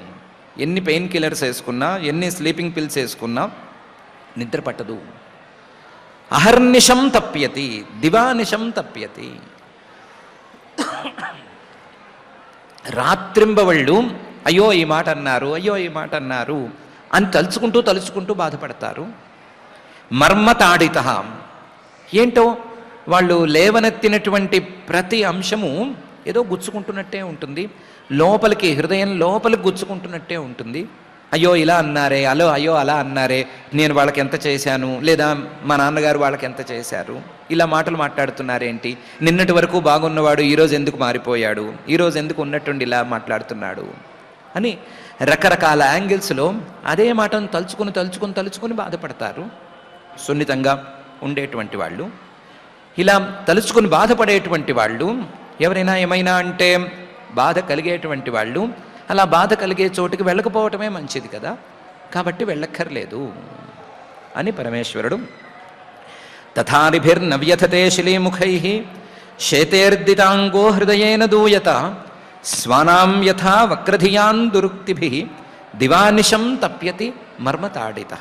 ఎన్ని పెయిన్ కిల్లర్స్ వేసుకున్నా, ఎన్ని స్లీపింగ్ పిల్స్ వేసుకున్నా నిద్ర పట్టదు. అహర్నిశం తప్యతి, దివానిశం తప్యతి. రాత్రింబవళ్ళు అయ్యో ఈ మాట అన్నారు, అయ్యో ఈ మాట అన్నారు అని తలుచుకుంటూ తలుచుకుంటూ బాధపడతారు. మర్మతాడిత, ఏంటో వాళ్ళు లేవనెత్తినటువంటి ప్రతి అంశము ఏదో గుచ్చుకుంటున్నట్టే ఉంటుంది, లోపలికి హృదయం లోపలికి గుచ్చుకుంటున్నట్టే ఉంటుంది. అయ్యో ఇలా అన్నారే, అయ్యో అలా అన్నారే, నేను వాళ్ళకి ఎంత చేశాను, లేదా మా నాన్నగారు వాళ్ళకి ఎంత చేశారు, ఇలా మాటలు మాట్లాడుతున్నారేంటి, నిన్నటి వరకు బాగున్నవాడు ఈరోజు ఎందుకు మారిపోయాడు, ఈరోజు ఎందుకు ఉన్నట్టుండి ఇలా మాట్లాడుతున్నాడు అని రకరకాల యాంగిల్స్లో అదే మాటను తలుచుకుని తలుచుకుని తలుచుకుని బాధపడతారు. సున్నితంగా ఉండేటువంటి వాళ్ళు, ఇలా తలుచుకుని బాధపడేటువంటి వాళ్ళు, ఎవరైనా ఏమైనా అంటే బాధ కలిగేటువంటి వాళ్ళు, అలా బాధ కలిగే చోటుకి వెళ్ళకపోవటమే మంచిది కదా, కాబట్టి వెళ్ళక్కర్లేదు అని పరమేశ్వరుడు తథారిభిర్నవ్యథతే శిలీముఖై శేతేర్దితాంగో హృదయేన దూయత స్వానాం యథా వక్రధియాన్ దురుక్తిభి దివానిశం తప్యతి మర్మతాడిత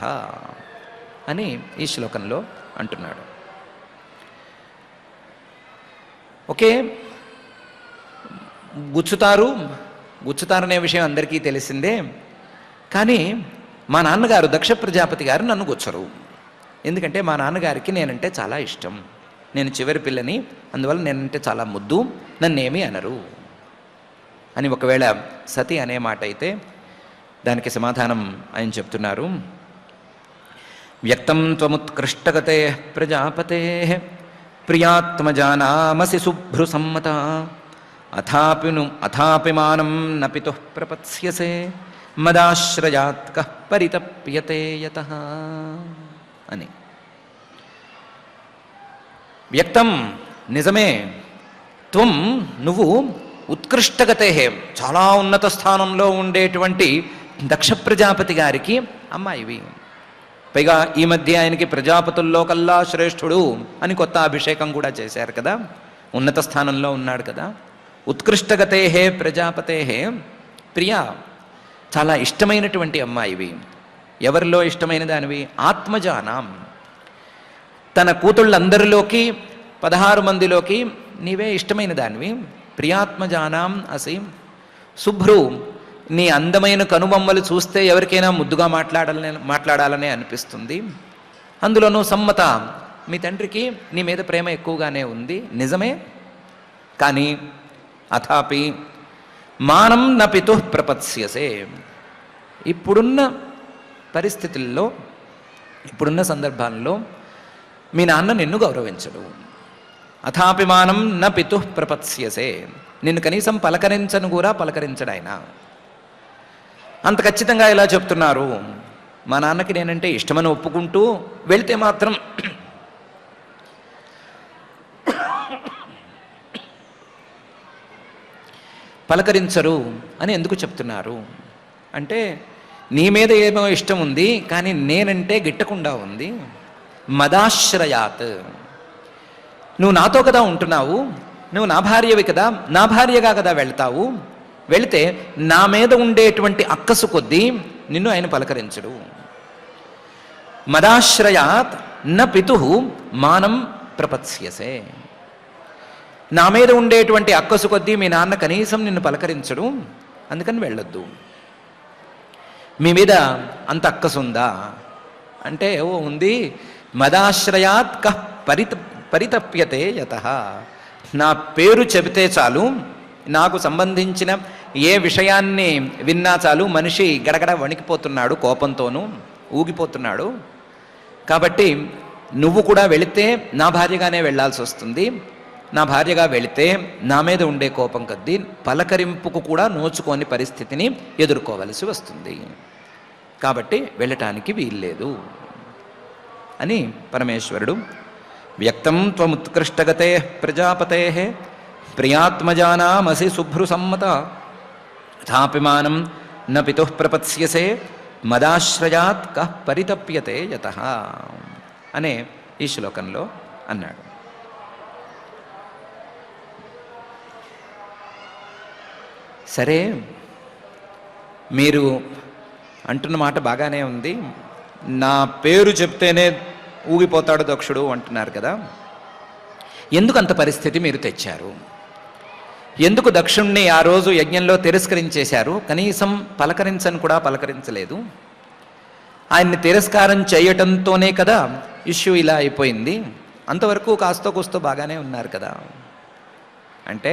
అని ఈ శ్లోకంలో అంటున్నాడు. ఓకే, గుచ్చుతారనే విషయం అందరికీ తెలిసిందే. కానీ మా నాన్నగారు దక్ష ప్రజాపతి గారు నన్ను గుచ్చరు. ఎందుకంటే మా నాన్నగారికి నేనంటే చాలా ఇష్టం, నేను చివరి పిల్లని, అందువల్ల నేనంటే చాలా ముద్దు, నన్నేమీ అనరు అని ఒకవేళ సతి అనే మాట అయితే దానికి సమాధానం ఆయన చెప్తున్నారు. వ్యక్తం త్వముత్కృష్టగతే ప్రజాపతే ప్రియాత్మజానామసి శుభ్రు సమ్మత అథాపి మానం నపితుః ప్రపత్స్యసే మదాశ్రయాత్ కః పరితప్యతే యతః అని. వ్యక్తం నిజమే, త్వం నువ్వు ఉత్కృష్టగతే చాలా ఉన్నత స్థానంలో ఉండేటువంటి దక్ష ప్రజాపతి గారికి అమ్మాయివి. పైగా ఈ మధ్య ఆయనకి ప్రజాపతుల్లో కల్లా శ్రేష్ఠుడు అని కొత్త అభిషేకం కూడా చేశారు కదా, ఉన్నత స్థానంలో ఉన్నాడు కదా. ఉత్కృష్టగతే ప్రజాపతే ప్రియా, చాలా ఇష్టమైనటువంటి అమ్మాయివి. ఎవరిలో ఇష్టమైన దానివి? ఆత్మజానాం, తన కూతుళ్ళందరిలోకి 16 మందిలోకి నీవే ఇష్టమైన దానివి. ప్రియాత్మజానాం అసి శుభ్రు, నీ అందమైన కనుబొమ్మలు చూస్తే ఎవరికైనా ముద్దుగా మాట్లాడాలనే అనిపిస్తుంది. అందులోనూ సమ్మత, మీ తండ్రికి నీ మీద ప్రేమ ఎక్కువగానే ఉంది, నిజమే. కానీ అథాపి మానం న పితుః ప్రపత్స్యసే, ఇప్పుడున్న పరిస్థితుల్లో, ఇప్పుడున్న సందర్భాల్లో మీ నాన్న నిన్ను గౌరవించడు. అథాపి మానం న పితుః ప్రపత్స్యసే, నిన్ను కనీసం పలకరించను కూడా పలకరించడు ఆయన. అంత ఖచ్చితంగా ఇలా చెప్తున్నారు. మా నాన్నకి నేనంటే ఇష్టమని ఒప్పుకుంటూ వెళితే మాత్రం పలకరించరు అని ఎందుకు చెప్తున్నారు అంటే, నీ మీద ఏమో ఇష్టం ఉంది, కానీ నేనంటే గిట్టకుండా ఉంది. మదాశ్రయాత్, నువ్వు నాతో కదా ఉంటున్నావు, నువ్వు నా భార్యవి కదా, నా భార్యగా కదా వెళ్తావు, వెళితే నా మీద ఉండేటువంటి అక్కసు కొద్దీ నిన్ను ఆయన పలకరించడు. మదాశ్రయాత్ న పితుః మానం ప్రపత్స్యసే, నా మీద ఉండేటువంటి అక్కసు కొద్దీ మీ నాన్న కనీసం నిన్ను పలకరించడు, అందుకని వెళ్ళొద్దు. మీ మీద అంత అక్కసు ఉందా అంటే, ఓ ఉంది. మదాశ్రయాత్ కః పరితప్యతే యతః. నా పేరు చెబితే చాలు, నాకు సంబంధించిన ఏ విషయాన్ని విన్నా చాలు మనిషి గడగడ వణికిపోతున్నాడు, కోపంతోనూ ఊగిపోతున్నాడు. కాబట్టి నువ్వు కూడా వెళితే నా భార్యగానే వెళ్ళాల్సి వస్తుంది. నా భార్యగా వెళితే నా మీద ఉండే కోపం కొద్దీ పలకరింపుకు కూడా నోచుకోని పరిస్థితిని ఎదుర్కోవలసి వస్తుంది. కాబట్టి వెళ్ళటానికి వీల్లేదు అని పరమేశ్వరుడు వ్యక్తం త్వముత్కృష్టగతే ప్రజాపతే ప్రియాత్మజానామసి శుభ్రుసమ్మత తథాపిమానం న పితుః ప్రపత్స్యసే మదాశ్రయాత్ కః పరితప్యతే యతః అనే ఈ శ్లోకంలో అన్నాడు. సరే, మీరు అంటున్న మాట బాగానే ఉంది. నా పేరు చెప్తేనే ఊగిపోతాడు దక్షుడు అంటున్నారు కదా. ఎందుకు అంత పరిస్థితి మీరు తెచ్చారు? ఎందుకు దక్షుణ్ణి ఆ రోజు యజ్ఞంలో తిరస్కరించేశారు? కనీసం పలకరించని కూడా పలకరించలేదు. ఆయన్ని తిరస్కారం చేయటంతోనే కదా ఇష్యూ ఇలా అయిపోయింది. అంతవరకు కాస్తో కూస్తో బాగానే ఉన్నారు కదా అంటే,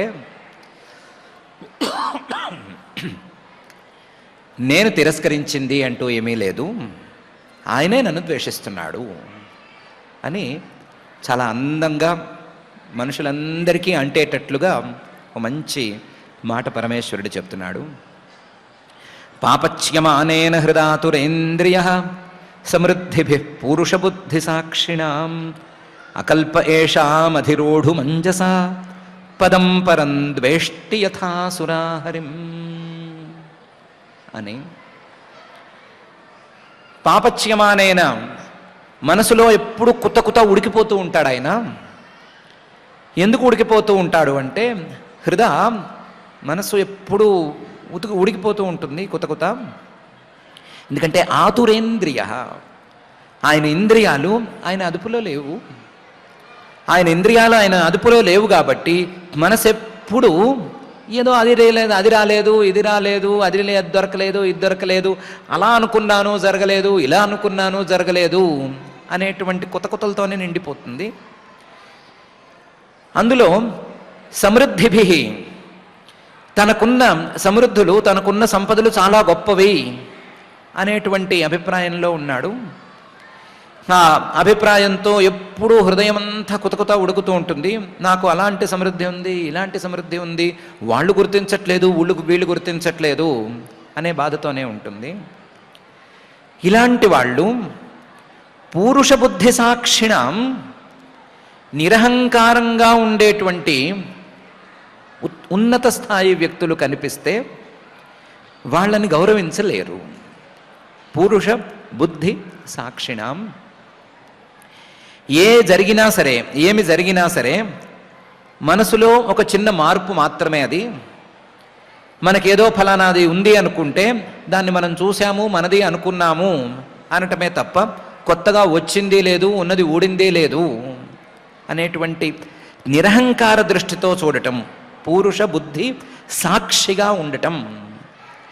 నేను తిరస్కరించింది అంటూ ఏమీ లేదు, ఆయనే నన్ను ద్వేషిస్తున్నాడు అని చాలా అందంగా మనుషులందరికీ అంటేటట్లుగా ఒక మంచి మాట పరమేశ్వరుడు చెప్తున్నాడు. పాపచ్యమానేన హృదాతురేంద్రియ సమృద్ధిభిః పూరుషబుద్ధి సాక్షిణాం అకల్ప ఏషామధిరోఢు మంజసా పదం పరం ద్వేష్టి యథాసురాహరిం అని. పాపచ్యమానేన మనసులో ఎప్పుడు కుత కుత ఉడికిపోతూ ఉంటాడు ఆయన. ఎందుకు ఉడికిపోతూ ఉంటాడు అంటే, హృదయ మనసు ఎప్పుడు ఉడికిపోతూ ఉంటుంది కుత కుత. ఎందుకంటే ఆతురేంద్రియ, ఆయన ఇంద్రియాలు ఆయన అదుపులో లేవు. ఆయన ఇంద్రియాలు ఆయన అదుపులో లేవు కాబట్టి మనసు ఎప్పుడు ఏదో అది రాలేదు, ఇది రాలేదు, అది దొరకలేదు, ఇది దొరకలేదు, అలా అనుకున్నాను జరగలేదు, ఇలా అనుకున్నాను జరగలేదు అనేటువంటి కొత్త కొత్తలతోనే నిండిపోతుంది. అందులో సమృద్ధిభి, తనకున్న సమృద్ధులు, తనకున్న సంపదలు చాలా గొప్పవి అనేటువంటి అభిప్రాయంలో ఉన్నాడు. ఆ అభిప్రాయంతో ఎప్పుడూ హృదయం అంతా కుతకుత ఉడుకుతూ ఉంటుంది. నాకు అలాంటి సమృద్ధి ఉంది, ఇలాంటి సమృద్ధి ఉంది, వాళ్ళు గుర్తించట్లేదు, వీళ్ళు గుర్తించట్లేదు అనే బాధతోనే ఉంటుంది. ఇలాంటి వాళ్ళు పూరుష బుద్ధి సాక్షిణం, నిరహంకారంగా ఉండేటువంటి ఉన్నత స్థాయి వ్యక్తులు కనిపిస్తే వాళ్ళని గౌరవించలేరు. పూరుష బుద్ధి సాక్షిణం, ఏమి జరిగినా సరే మనసులో ఒక చిన్న మార్పు మాత్రమే అది. మనకేదో ఫలానాది ఉంది అనుకుంటే దాన్ని మనం చూసాము, మనది అనుకున్నాము అనటమే తప్ప కొత్తగా వచ్చింది లేదు, ఉన్నది ఊడింది లేదు అనేటువంటి నిరహంకార దృష్టితో చూడటం, పూరుష బుద్ధి సాక్షిగా ఉండటం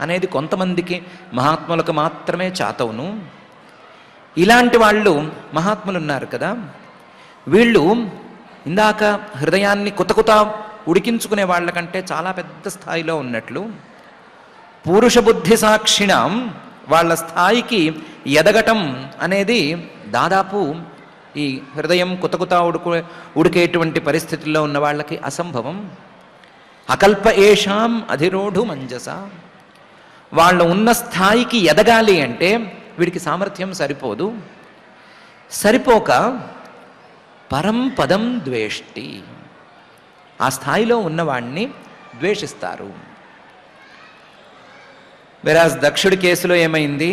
అనేది కొంతమందికి మహాత్ములకు మాత్రమే చాతవును. ఇలాంటి వాళ్ళు మహాత్ములు ఉన్నారు కదా, వీళ్ళు ఇందాక హృదయాన్ని కుతకుత ఉడికించుకునే వాళ్ళకంటే చాలా పెద్ద స్థాయిలో ఉన్నట్లు, పూరుష బుద్ధి సాక్షిణం వాళ్ళ స్థాయికి ఎదగటం అనేది దాదాపు ఈ హృదయం కుతకుత ఉడికేటువంటి పరిస్థితుల్లో ఉన్న వాళ్ళకి అసంభవం. అకల్ప ఏషాం అధిరోఢు మంజస, వాళ్ళు ఉన్న స్థాయికి ఎదగాలి అంటే వీడికి సామర్థ్యం సరిపోదు. సరిపోక పరం పదం ద్వేష్టి, ఆ స్థాయిలో ఉన్నవాణ్ణి ద్వేషిస్తారు. వెరాజ్ దక్షుడి కేసులో ఏమైంది?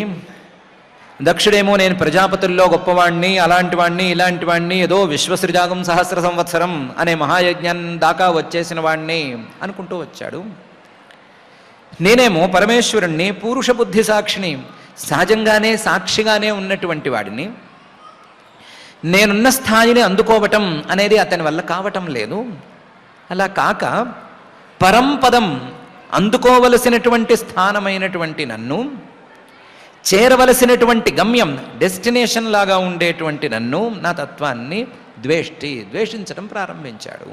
దక్షుడేమో నేను ప్రజాపతుల్లో గొప్పవాణ్ణి, అలాంటి వాణ్ణి, ఇలాంటి వాణ్ణి, ఏదో విశ్వసృజాగం సహస్ర సంవత్సరం అనే మహాయజ్ఞం దాకా వచ్చేసిన వాణ్ణి అనుకుంటూ వచ్చాడు. నేనేమో పరమేశ్వరుణ్ణి పూరుష బుద్ధి సాక్షిని, సహజంగానే సాక్షిగానే ఉన్నటువంటి వాడిని. నేనున్న స్థాయిని అందుకోవటం అనేది అతని వల్ల కావటం లేదు. అలా కాక పరంపదం, అందుకోవలసినటువంటి స్థానమైనటువంటి నన్ను, చేరవలసినటువంటి గమ్యం, డెస్టినేషన్ లాగా ఉండేటువంటి నన్ను, నా తత్వాన్ని ద్వేషించడం ప్రారంభించాడు.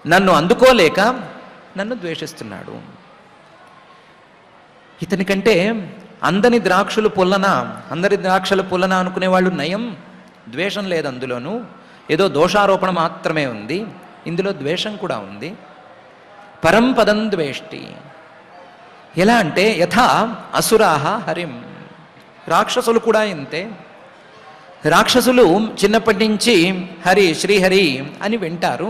నన్ను అందుకోలేక నన్ను ద్వేషిస్తున్నాడు. ఇతనికంటే అందరి ద్రాక్షలు పుల్లన అనుకునే వాళ్ళు నయం. ద్వేషం లేదు అందులోనూ, ఏదో దోషారోపణ మాత్రమే ఉంది, ఇందులో ద్వేషం కూడా ఉంది. పరంపదం ద్వేష్టి. ఎలా అంటే యథా అసురాహ హరిం, రాక్షసులు కూడా ఇంతే. రాక్షసులు చిన్నప్పటి నుంచి హరి శ్రీహరి అని వింటారు.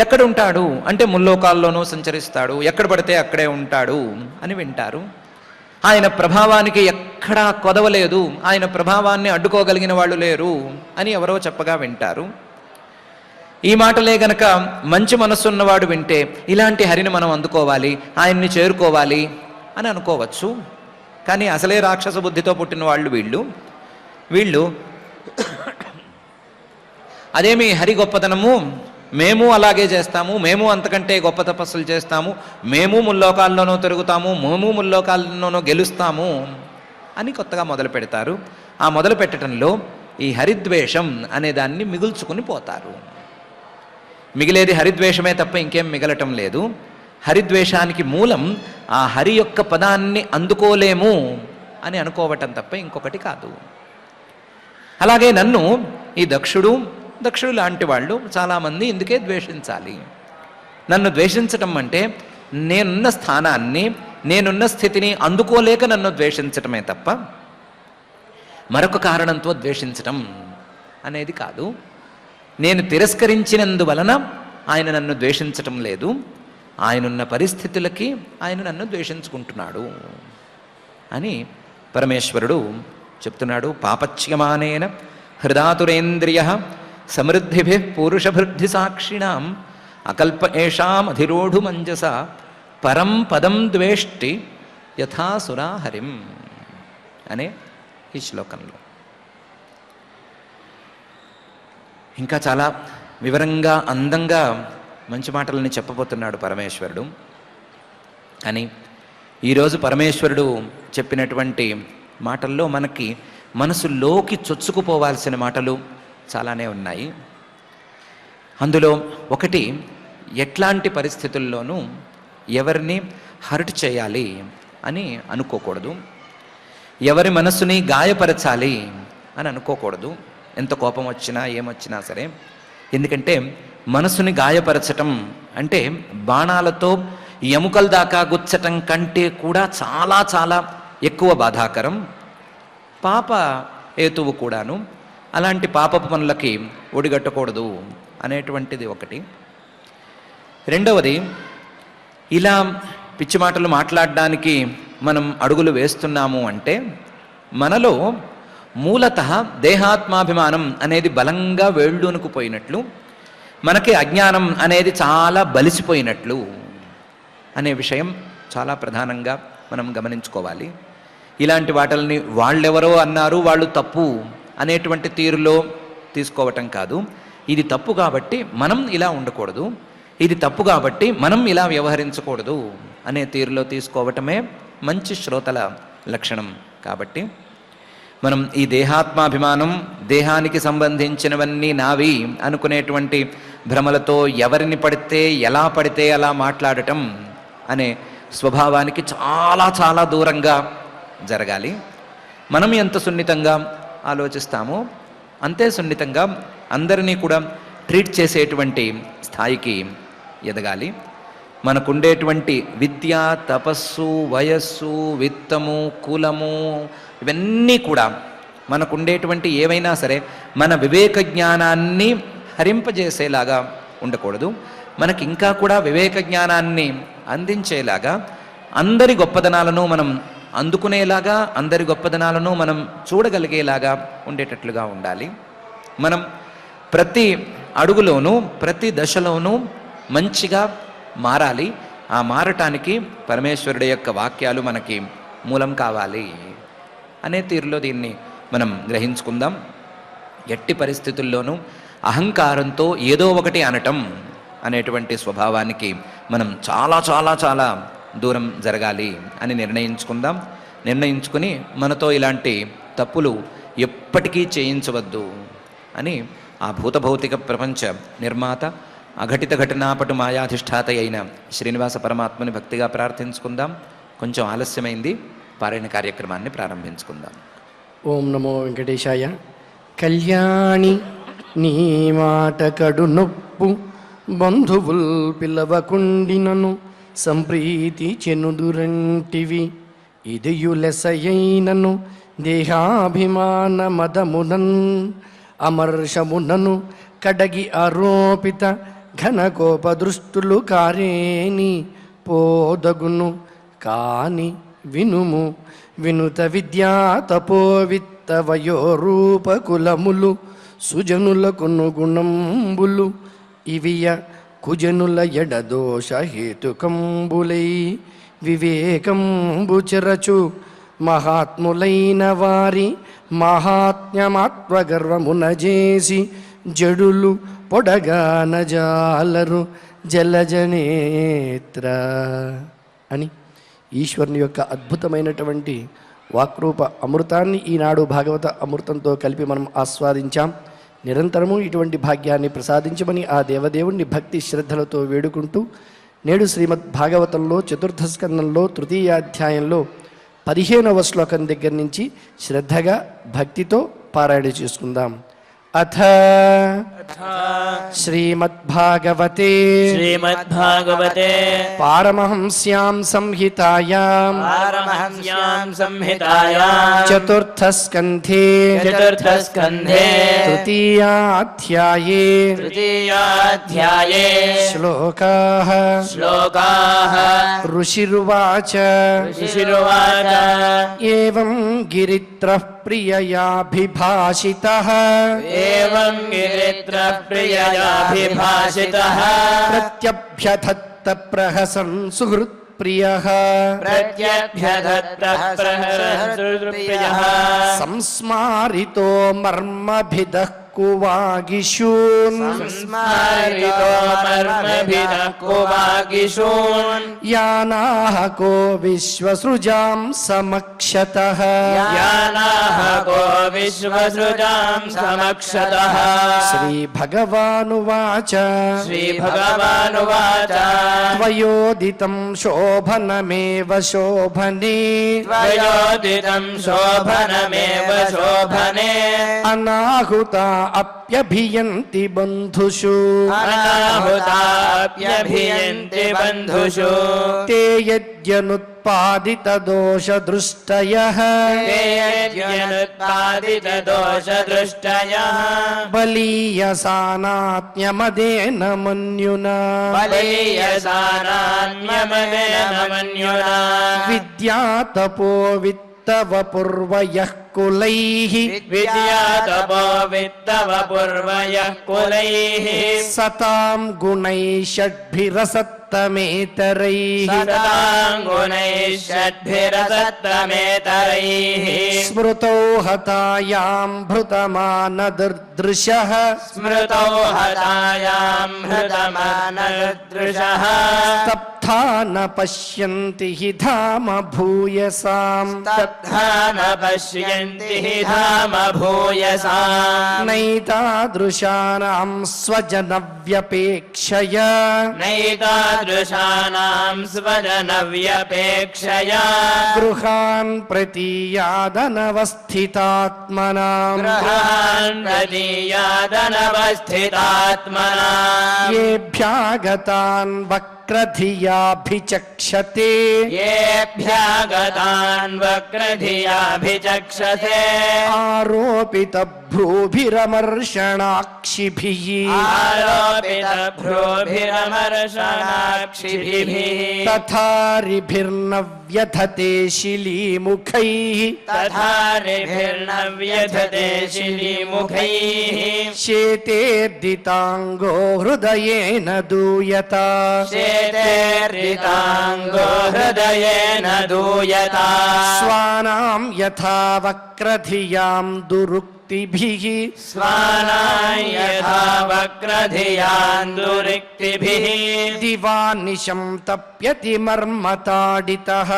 ఎక్కడుంటాడు అంటే ముల్లోకాల్లోనూ సంచరిస్తాడు, ఎక్కడ పడితే అక్కడే ఉంటాడు అని వింటారు. ఆయన ప్రభావానికి ఎక్కడా కొదవలేదు, ఆయన ప్రభావాన్ని అడ్డుకోగలిగిన వాళ్ళు లేరు అని ఎవరో చెప్పగా వింటారు. ఈ మాటలే గనక మంచి మనస్సున్నవాడు వింటే ఇలాంటి హరిని మనం అందుకోవాలి, ఆయన్ని చేరుకోవాలి అని అనుకోవచ్చు. కానీ అసలే రాక్షస బుద్ధితో పుట్టిన వాళ్ళు వీళ్ళు అదేమి హరి గొప్పతనము, మేము అలాగే చేస్తాము, మేము అంతకంటే గొప్ప తపస్సులు చేస్తాము, మేము ముల్లోకాల్లోనూ తిరుగుతాము, మేము ముల్లోకాల్లోనూ గెలుస్తాము అని కొత్తగా మొదలు పెడతారు. ఆ మొదలు పెట్టడంలో ఈ హరిద్వేషం అనే దాన్ని మిగుల్చుకుని పోతారు. మిగిలేది హరిద్వేషమే తప్ప ఇంకేం మిగలటం లేదు. హరిద్వేషానికి మూలం ఆ హరి యొక్క పదాన్ని అందుకోలేము అని అనుకోవటం తప్ప ఇంకొకటి కాదు. అలాగే నన్ను ఈ దక్షుడు లాంటి వాళ్ళు చాలామంది ఇందుకే ద్వేషించాలి. నన్ను ద్వేషించటం అంటే నేనున్న స్థానాన్ని, నేనున్న స్థితిని అందుకోలేక నన్ను ద్వేషించటమే తప్ప మరొక కారణంతో ద్వేషించటం అనేది కాదు. నేను తిరస్కరించినందువలన ఆయన నన్ను ద్వేషించటం లేదు, ఆయనున్న పరిస్థితులకి ఆయన నన్ను ద్వేషించుకుంటున్నాడు అని పరమేశ్వరుడు చెప్తున్నాడు. పాపచ్యమానేన హృదాతురేంద్రియ సమృద్ధిభి పూరుషభృద్ధి సాక్షిణాం అకల్ప ఏషాం అధిరోఢు మంజస పరం పదం ద్వేష్టి యథాసురా హరిం అనే ఈ శ్లోకంలో ఇంకా చాలా వివరంగా అందంగా మంచి మాటలని చెప్పబోతున్నాడు పరమేశ్వరుడు. కానీ ఈరోజు పరమేశ్వరుడు చెప్పినటువంటి మాటల్లో మనకి మనసులోకి చొచ్చుకుపోవాల్సిన మాటలు చాలానే ఉన్నాయి. అందులో ఒకటి, ఎట్లాంటి పరిస్థితుల్లోనూ ఎవరిని హర్ట్ చేయాలి అని అనుకోకూడదు, ఎవరి మనసుని గాయపరచాలి అని అనుకోకూడదు, ఎంత కోపం వచ్చినా ఏమొచ్చినా సరే. ఎందుకంటే మనసుని గాయపరచటం అంటే బాణాలతో ఎముకల దాకా గుచ్చటం కంటే కూడా చాలా చాలా ఎక్కువ బాధాకరం. పాప హేతువు కూడాను. అలాంటి పాపపు పనులకి ఒడిగట్టకూడదు అనేటువంటిది ఒకటి. రెండవది, ఇలా పిచ్చి మాటలు మాట్లాడడానికి మనం అడుగులు వేస్తున్నాము అంటే మనలో మూలతః దేహాత్మాభిమానం అనేది బలంగా వేళ్ళూనుకుపోయినట్లు, మనకి అజ్ఞానం అనేది చాలా బలిసిపోయినట్లు అనే విషయం చాలా ప్రధానంగా మనం గమనించుకోవాలి. ఇలాంటి వాటిల్ని వాళ్ళెవరో అన్నారు, వాళ్ళు తప్పు అనేటువంటి తీరులో తీసుకోవటం కాదు. ఇది తప్పు కాబట్టి మనం ఇలా ఉండకూడదు, ఇది తప్పు కాబట్టి మనం ఇలా వ్యవహరించకూడదు అనే తీరులో తీసుకోవటమే మంచి శ్రోతల లక్షణం. కాబట్టి మనం ఈ దేహాత్మాభిమానం, దేహానికి సంబంధించినవన్నీ నావి అనుకునేటువంటి భ్రమలతో ఎవరిని పడితే ఎలా పడితే అలా మాట్లాడటం అనే స్వభావానికి చాలా చాలా దూరంగా జరగాలి. మనం ఎంత సున్నితంగా ఆలోచిస్తామో అంతే సున్నితంగా అందరినీ కూడా ట్రీట్ చేసేటువంటి స్థాయికి ఎదగాలి. మనకుండేటువంటి విద్య, తపస్సు, వయస్సు, విత్తము, కులము ఇవన్నీ కూడా మనకుండేటువంటి ఏవైనా సరే మన వివేక జ్ఞానాన్ని హరింపజేసేలాగా ఉండకూడదు. మనకి ఇంకా కూడా వివేక జ్ఞానాన్ని అందించేలాగా, అందరి గొప్పదనాలను మనం అందుకునేలాగా, అందరి గొప్పదనాలను మనం చూడగలిగేలాగా ఉండేటట్లుగా ఉండాలి. మనం ప్రతి అడుగులోనూ ప్రతి దశలోనూ మంచిగా మారాలి. ఆ మారటానికి పరమేశ్వరుడి యొక్క వాక్యాలు మనకి మూలం కావాలి అనే తీరులో దీన్ని మనం గ్రహించుకుందాం. ఎట్టి పరిస్థితుల్లోనూ అహంకారంతో ఏదో ఒకటి అనటం అనేటువంటి స్వభావానికి మనం చాలా చాలా చాలా దూరం జరగాలి అని నిర్ణయించుకుని మనతో ఇలాంటి తప్పులు ఎప్పటికీ చేయించవద్దు అని ఆ భూతభౌతిక ప్రపంచ నిర్మాత అఘటిత ఘటనాపటు మాయాధిష్ఠాత అయిన శ్రీనివాస పరమాత్మని భక్తిగా ప్రార్థించుకుందాం. కొంచెం ఆలస్యమైంది, పారాయణ కార్యక్రమాన్ని ప్రారంభించుకుందాం. ఓం నమో వెంకటేశాయ. కళ్యాణి నీ మాట కడు నొప్పు బంధువుల్ పిలవకుండినను సంప్రీతి చెనుదురంటివి ఇదియులెసయైనను దేహాభిమాన మదమునన్ అమర్షమునను కడగి ఆరోపిత ఘనకోప దృష్టులు కారేని పోదగును కాని వినుము వినుత విద్యా తపోవిత్త వయోరూప కులములు సుజనులకును గుణంబులు ఇవియ కుజనుల ఎడదోష హేతుకంబులై వివేకంబు చెరచు మహాత్ములైన వారి మహాత్మ్యమాత్మగర్వమున చేసి జడులు పొడగానజాలరు జలజనేత్ర అని ఈశ్వరుని యొక్క అద్భుతమైనటువంటి వాక్రూప అమృతాన్ని ఈనాడు భాగవత అమృతంతో కలిపి మనం ఆస్వాదించాం. నిరంతరము ఇటువంటి భాగ్యాన్ని ప్రసాదించమని ఆ దేవదేవుణ్ణి భక్తి శ్రద్ధలతో వేడుకుంటూ నేడు శ్రీమద్ భాగవతంలో చతుర్థ స్కందంలో తృతీయాధ్యాయంలో 15వ శ్లోకం దగ్గర నుంచి శ్రద్ధగా భక్తితో పారాయణ చేసుకుందాం. అథ శ్రీమద్భాగవతే పారమహంస్యాం సంహితాయాం చతుర్థ స్కంధే తృతీయాధ్యాయే శ్లోకాః ఋషిరువాచ ఏవం గిరిత్రః ప్రియయాభిభాషితః ప్రత్యభ్యధత్త ప్రహసన్ సుహృత్ ప్రియః సంస్మారితో మర్మభిదః కువాగిషూన్ యానాః కో విశ్వసృజాం సమక్షతః శ్రీభగవానువాచ త్వయోదితం శోభనమేవ శోభనే అనాహుతా అప్యభియంతి బంధుషు తే యద్యనుత్పాదిత దోషదృష్టయః బలీయసానాత్మ్యమదేన మన్యునా విద్యాతపో విత్తవ పూర్వయః కులైః సతాం గుణైః షడ్భిరసత్తమేతరైః స్మృతౌ హతాయాం భృతమానదృశః స్తబ్ధా న పశ్యంతి హి ధామ భూయసాం నైతాదృశానాం స్వజనవ్యపేక్షయా గృహాన్ ప్రతీయాదనవస్థితాత్మనాం ఏభ్యాగతాన్ వక్రధియాభిచక్షతే ఆరోపిత భ్రూభిరమర్షణాక్షిభిః తథారిభిర్నవ్యథతే శిలీముఖైః శేతేర్దితాంగో హృదయేన దూయత స్వానాం యథా వక్రధియాం దురుక్తిభిః దివానిశం తప్యతి మర్మతాడితః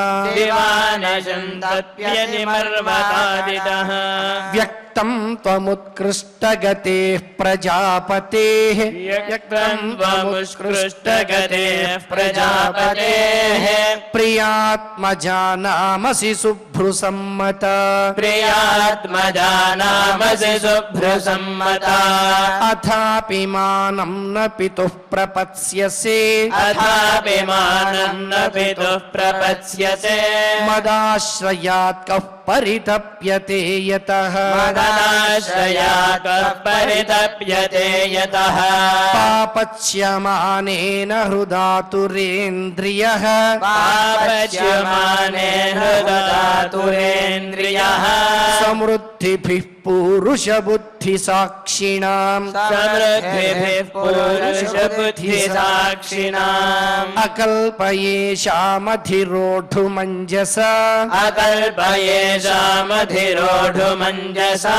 వ్యక్త व्यक्तं त्वमुत्कृष्टगतेः प्रजापतेः व्यक्तं त्वमुत्कृष्टगतेः प्रजापतेः प्रियात्मजानामसि शुभ्रुसम्मता प्रियात्मजानामसि शुभ्रसम्मता अथापि मानं न पितुः प्रपत्स्यसे अथापि मानं न पितुः प्रपत्स्यसे मदाश्रयात् कः परितप्यते यतः मदाश्रयात् कः परितप्यते यतः पापच्यमानेन हृदातुरेन्द्रियः पापच्यमानेन हृदातुरेन्द्रियः समृद्धिभिः पूरुषबुद्धिसाक्षिणाम् समृद्धिभिः पुरुषबुद्धिसाक्षिणाम् अकल्पयेषामधिरोढुमञ्जसा अकल्पयेषामधिरोढुमञ्जसा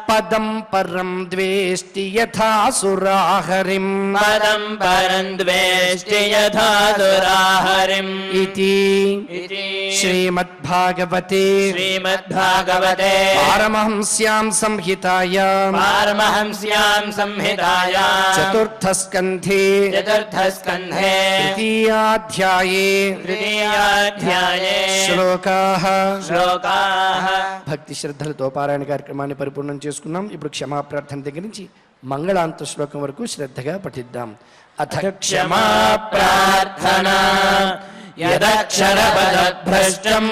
पदं परं द्वेष्टि यथासुराहरिम् पदं परं द्वेष्टि यथा दुराहरिम् इति श्रीमद्भागवते श्रीमद्भागवते पारमहंस्यां संहितायां पारमहंस्यां संहितायां चतुर्थस्कन्धे चतुर्थस्कन्धे तृतीयाध्याये శ్లోకాః శ్లోకాः భక్తి శ్రద్ధలతో పారాయణ కార్యక్రమాన్ని పరిపూర్ణం చేసుకున్నాం. ఇప్పుడు క్షమాప్రార్థన దగ్గర నుంచి మంగళాంత శ్లోకం వరకు శ్రద్ధగా పఠిద్దాం. అథ क्षमा प्रार्थना यदक्षरपदभ्रष्टं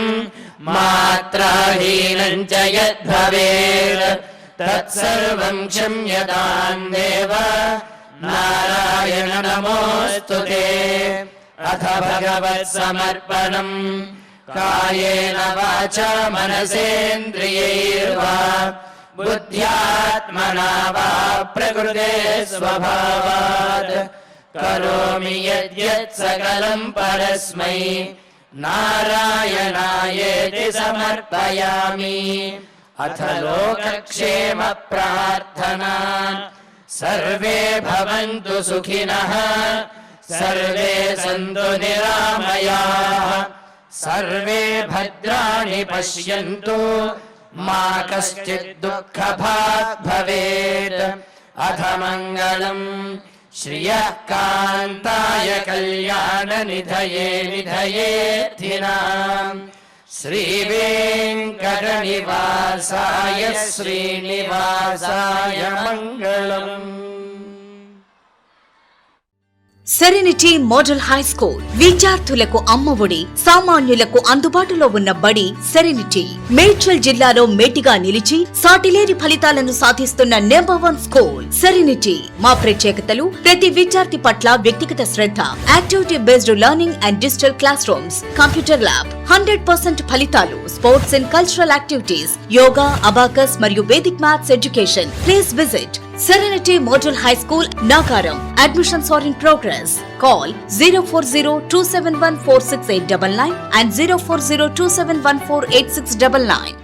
मात्राहीनं च यद्भवेत् तत्सर्वं क्षम्यतां देव नारायण नमोऽस्तु ते. अथ भगवत्समर्पणम् कायेन वाचा मनसेन्द्रियैर्वा बुद्ध्यात्मना वा प्रकृते स्वभावात् करोमि यद्यत् सकलं परस्मै नारायणायेति समर्पयामि. अथ लोकक्षेम प्रार्थना सर्वे भवन्तु सुखिनः सर्वे सन्तु निरामयाः सर्वे भद्राणि पश्यन्तु मा कश्चित् दुःखभाग् भवेत्. अथ मङ्गलम् श्रियः कान्ताय कल्याणनिधये निधयेऽर्थिनाम् श्रीवेङ्कटनिवासाय श्रीनिवासाय मङ्गलम्. సెరెనిటీ మోడల్ హై స్కూల్ విద్యార్థులకు అమ్మఒడి, సామాన్యులకు అందుబాటులో ఉన్న బడి సెరెనిటీ. మేడ్చల్ జిల్లాలో మేటిగా నిలిచి సాటిలేని ఫలితాలను సాధిస్తున్న నంబర్ 1 స్కూల్ సెరెనిటీ. మా ప్రత్యేకతలు ప్రతి విద్యార్థి పట్ల వ్యక్తిగత శ్రద్ధ, activity based learning and digital classrooms, computer lab, 100% ఫలితాలు, sports and cultural activities, yoga, abacus మరియు Vedic maths education. Please visit Serenity Model High School, Nagaram. Admissions are in progress. Call 040-271-46899 and 040-271-48699.